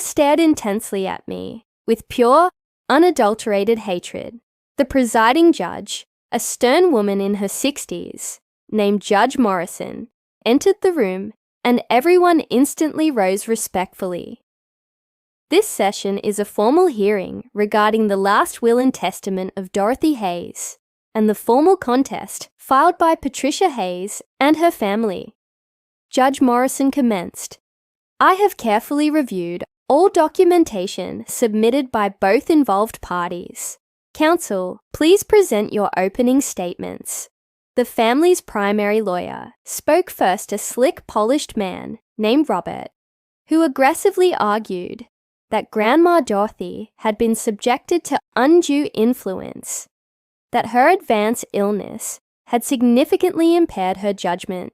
stared intensely at me with pure, unadulterated hatred. The presiding judge, a stern woman in her 60s, named Judge Morrison, entered the room and everyone instantly rose respectfully. This session is a formal hearing regarding the last will and testament of Dorothy Hayes and the formal contest filed by Patricia Hayes and her family. Judge Morrison commenced. I have carefully reviewed all documentation submitted by both involved parties. Counsel, please present your opening statements. The family's primary lawyer spoke first, a slick, polished man named Robert, who aggressively argued that Grandma Dorothy had been subjected to undue influence, that her advanced illness had significantly impaired her judgment,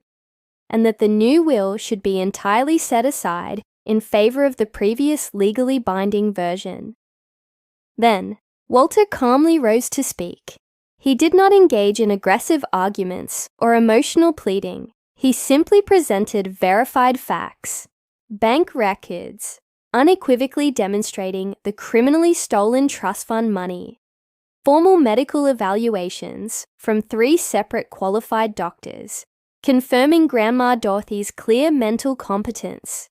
and that the new will should be entirely set aside in favor of the previous legally binding version. Then, Walter calmly rose to speak. He did not engage in aggressive arguments or emotional pleading. He simply presented verified facts, bank records, unequivocally demonstrating the criminally stolen trust fund money, formal medical evaluations from 3 separate qualified doctors, confirming Grandma Dorothy's clear mental competence,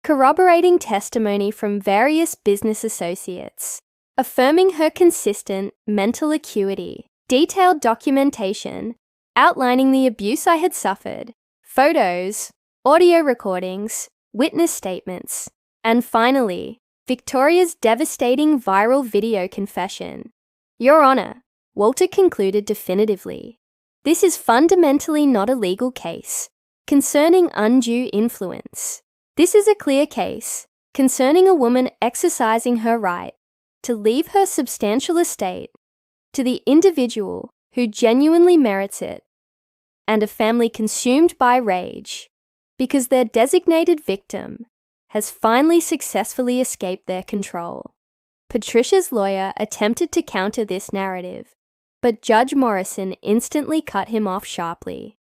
corroborating testimony from various business associates, affirming her consistent mental acuity, detailed documentation, outlining the abuse I had suffered, photos, audio recordings, witness statements, and finally, Victoria's devastating viral video confession. Your Honour, Walter concluded definitively, this is fundamentally not a legal case concerning undue influence. This is a clear case concerning a woman exercising her right to leave her substantial estate to the individual who genuinely merits it, and a family consumed by rage because their designated victim has finally successfully escaped their control. Patricia's lawyer attempted to counter this narrative, but Judge Morrison instantly cut him off sharply.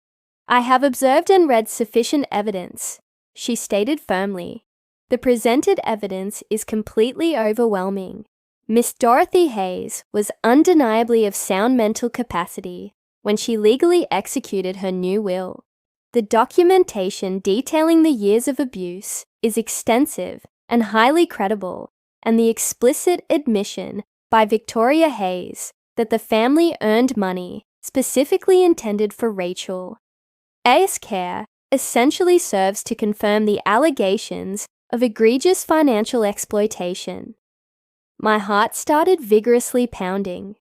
I have observed and read sufficient evidence, she stated firmly. The presented evidence is completely overwhelming. Miss Dorothy Hayes was undeniably of sound mental capacity when she legally executed her new will. The documentation detailing the years of abuse is extensive and highly credible, and the explicit admission by Victoria Hayes that the family earned money specifically intended for Rachel. AS Care essentially serves to confirm the allegations of egregious financial exploitation. My heart started vigorously pounding.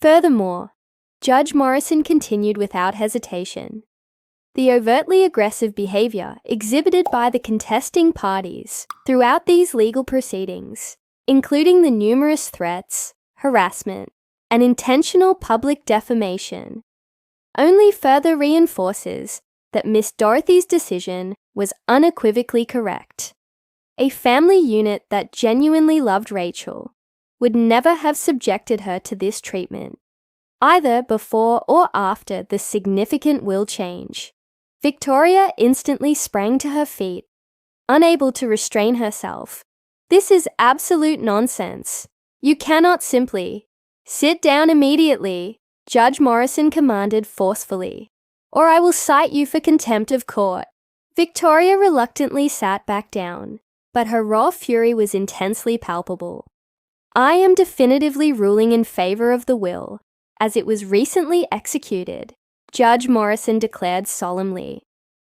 Furthermore, Judge Morrison continued without hesitation. The overtly aggressive behavior exhibited by the contesting parties throughout these legal proceedings, including the numerous threats, harassment, and intentional public defamation, only further reinforces that Miss Dorothy's decision was unequivocally correct. A family unit that genuinely loved Rachel would never have subjected her to this treatment, either before or after the significant will change. Victoria instantly sprang to her feet, unable to restrain herself. This is absolute nonsense. You cannot simply sit down immediately, Judge Morrison commanded forcefully, or I will cite you for contempt of court. Victoria reluctantly sat back down, but her raw fury was intensely palpable. I am definitively ruling in favor of the will, as it was recently executed, Judge Morrison declared solemnly.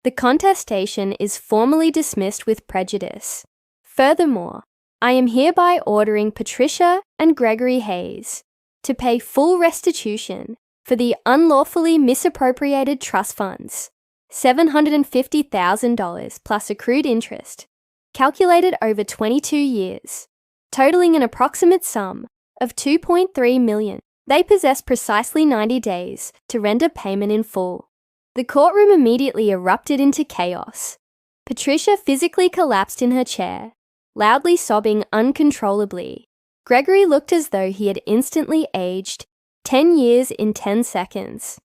The contestation is formally dismissed with prejudice. Furthermore, I am hereby ordering Patricia and Gregory Hayes to pay full restitution for the unlawfully misappropriated trust funds, $750,000 plus accrued interest, calculated over 22 years, totaling an approximate sum of $2.3 million. They possess precisely 90 days to render payment in full. The courtroom immediately erupted into chaos. Patricia physically collapsed in her chair, loudly sobbing uncontrollably. Gregory looked as though he had instantly aged 10 years in 10 seconds.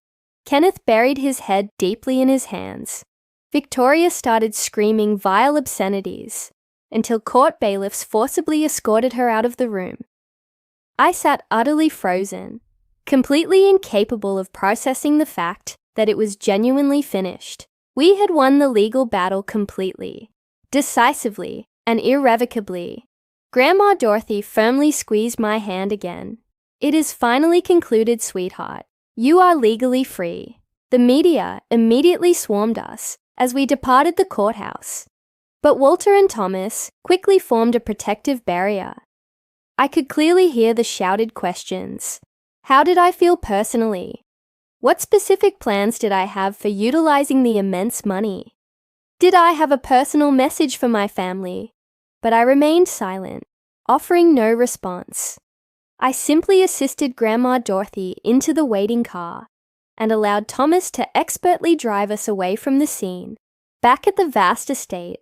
Kenneth buried his head deeply in his hands. Victoria started screaming vile obscenities until court bailiffs forcibly escorted her out of the room. I sat utterly frozen, completely incapable of processing the fact that it was genuinely finished. We had won the legal battle completely, decisively, and irrevocably. Grandma Dorothy firmly squeezed my hand again. It is finally concluded, sweetheart. You are legally free. The media immediately swarmed us as we departed the courthouse, but Walter and Thomas quickly formed a protective barrier. I could clearly hear the shouted questions. How did I feel personally? What specific plans did I have for utilizing the immense money? Did I have a personal message for my family? But I remained silent, offering no response. I simply assisted Grandma Dorothy into the waiting car and allowed Thomas to expertly drive us away from the scene. Back at the vast estate,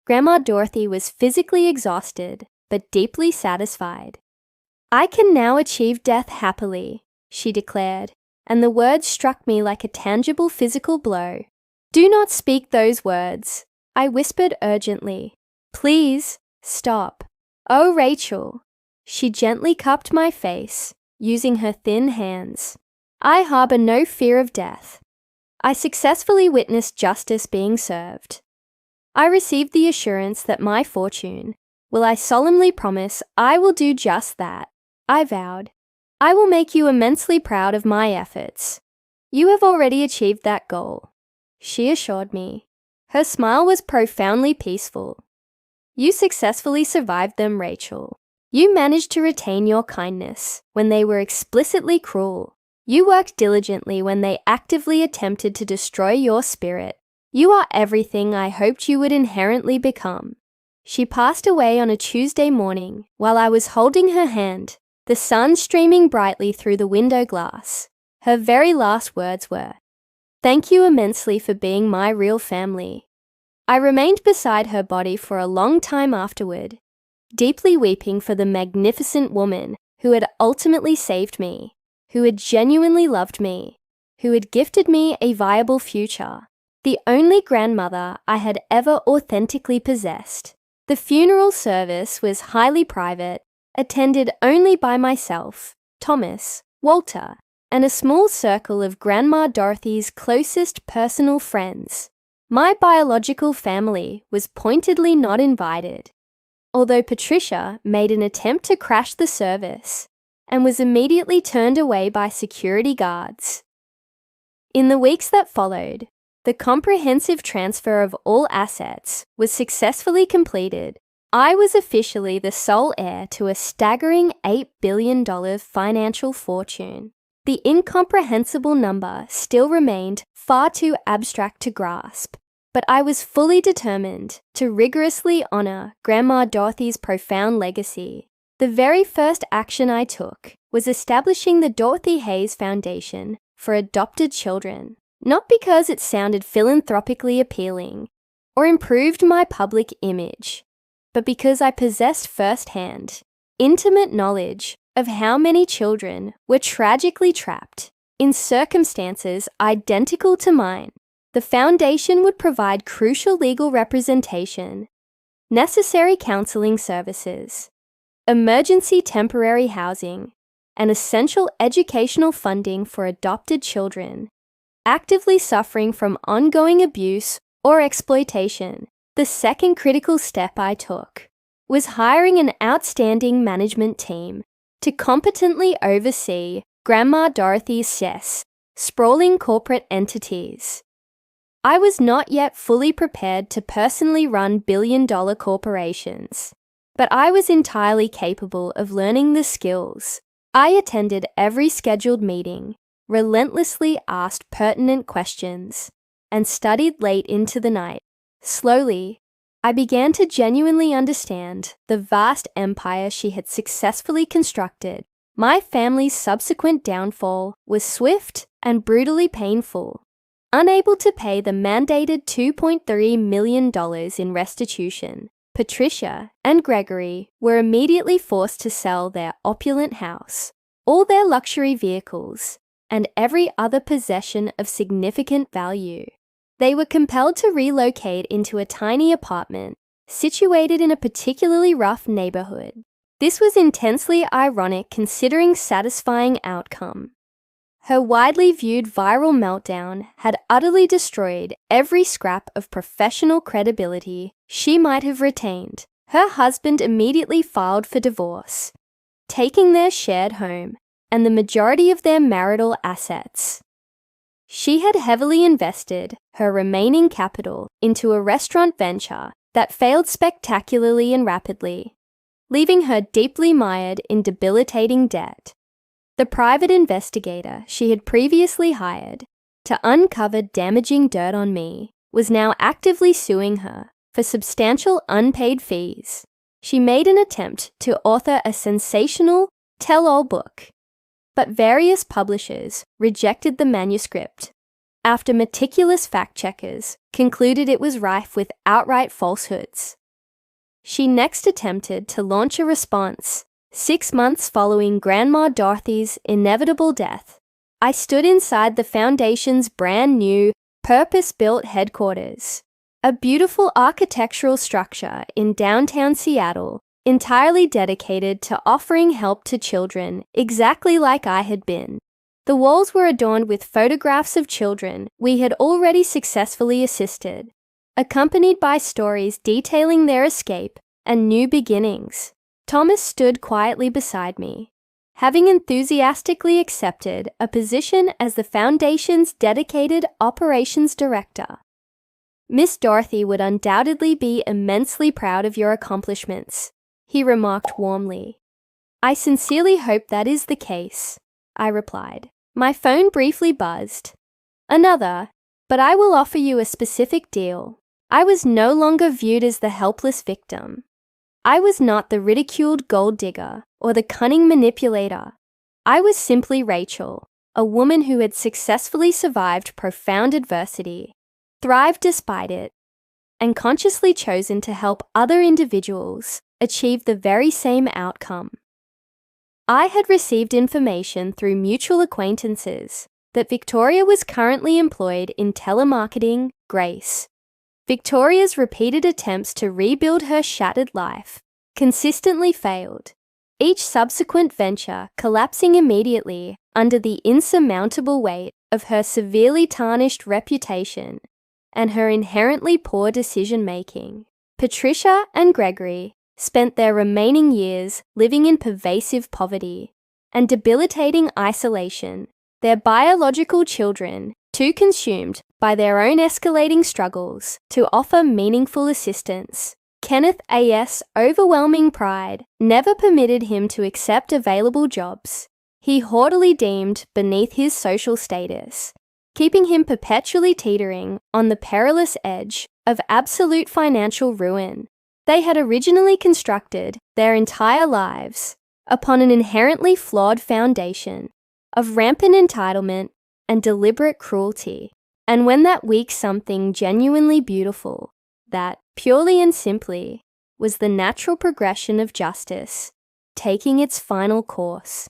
Grandma Dorothy was physically exhausted, but deeply satisfied. I can now achieve death happily, she declared, and the words struck me like a tangible physical blow. Do not speak those words, I whispered urgently. Please, stop. Oh, Rachel. She gently cupped my face, using her thin hands. I harbor no fear of death. I successfully witnessed justice being served. I received the assurance that my fortune, "Will I solemnly promise I will do just that," I vowed. "I will make you immensely proud of my efforts. You have already achieved that goal," she assured me. Her smile was profoundly peaceful. "You successfully survived them, Rachel. You managed to retain your kindness when they were explicitly cruel. You worked diligently when they actively attempted to destroy your spirit. You are everything I hoped you would inherently become." She passed away on a Tuesday morning while I was holding her hand, the sun streaming brightly through the window glass. Her very last words were, "Thank you immensely for being my real family." I remained beside her body for a long time afterward, deeply weeping for the magnificent woman who had ultimately saved me, who had genuinely loved me, who had gifted me a viable future, the only grandmother I had ever authentically possessed. The funeral service was highly private, attended only by myself, Thomas, Walter, and a small circle of Grandma Dorothy's closest personal friends. My biological family was pointedly not invited, although Patricia made an attempt to crash the service and was immediately turned away by security guards. In the weeks that followed, the comprehensive transfer of all assets was successfully completed. I was officially the sole heir to a staggering $8 billion financial fortune. The incomprehensible number still remained far too abstract to grasp, but I was fully determined to rigorously honor Grandma Dorothy's profound legacy. The very first action I took was establishing the Dorothy Hayes Foundation for adopted children, not because it sounded philanthropically appealing or improved my public image, but because I possessed firsthand, intimate knowledge of how many children were tragically trapped in circumstances identical to mine. The foundation would provide crucial legal representation, necessary counseling services, emergency temporary housing, and essential educational funding for adopted children actively suffering from ongoing abuse or exploitation. The second critical step I took was hiring an outstanding management team to competently oversee Grandma Dorothy's sprawling corporate entities. I was not yet fully prepared to personally run billion-dollar corporations, but I was entirely capable of learning the skills. I attended every scheduled meeting, relentlessly asked pertinent questions, and studied late into the night. Slowly, I began to genuinely understand the vast empire she had successfully constructed. My family's subsequent downfall was swift and brutally painful. Unable to pay the mandated $2.3 million in restitution, Patricia and Gregory were immediately forced to sell their opulent house, all their luxury vehicles, and every other possession of significant value. They were compelled to relocate into a tiny apartment situated in a particularly rough neighborhood. This was intensely ironic considering satisfying outcome. Her widely viewed viral meltdown had utterly destroyed every scrap of professional credibility she might have retained. Her husband immediately filed for divorce, taking their shared home and the majority of their marital assets. She had heavily invested her remaining capital into a restaurant venture that failed spectacularly and rapidly, leaving her deeply mired in debilitating debt. The private investigator she had previously hired to uncover damaging dirt on me was now actively suing her for substantial unpaid fees. She made an attempt to author a sensational tell-all book, but various publishers rejected the manuscript after meticulous fact-checkers concluded it was rife with outright falsehoods. She next attempted to launch a response 6 months following Grandma Dorothy's inevitable death. I stood inside the foundation's brand new, purpose-built headquarters, a beautiful architectural structure in downtown Seattle, entirely dedicated to offering help to children exactly like I had been. The walls were adorned with photographs of children we had already successfully assisted, accompanied by stories detailing their escape and new beginnings. Thomas stood quietly beside me, having enthusiastically accepted a position as the Foundation's dedicated operations director. "Miss Dorothy would undoubtedly be immensely proud of your accomplishments," he remarked warmly. "I sincerely hope that is the case," I replied. My phone briefly buzzed. "Another, but I will offer you a specific deal." I was no longer viewed as the helpless victim. I was not the ridiculed gold digger or the cunning manipulator. I was simply Rachel, a woman who had successfully survived profound adversity, thrived despite it, and consciously chosen to help other individuals achieve the very same outcome. I had received information through mutual acquaintances that Victoria was currently employed in telemarketing Grace. Victoria's repeated attempts to rebuild her shattered life consistently failed, each subsequent venture collapsing immediately under the insurmountable weight of her severely tarnished reputation and her inherently poor decision-making. Patricia and Gregory spent their remaining years living in pervasive poverty and debilitating isolation, their biological children too consumed by their own escalating struggles to offer meaningful assistance. Kenneth A.'s overwhelming pride never permitted him to accept available jobs he haughtily deemed beneath his social status, keeping him perpetually teetering on the perilous edge of absolute financial ruin. They had originally constructed their entire lives upon an inherently flawed foundation of rampant entitlement and deliberate cruelty. And when that weak something genuinely beautiful, that, purely and simply, was the natural progression of justice, taking its final course.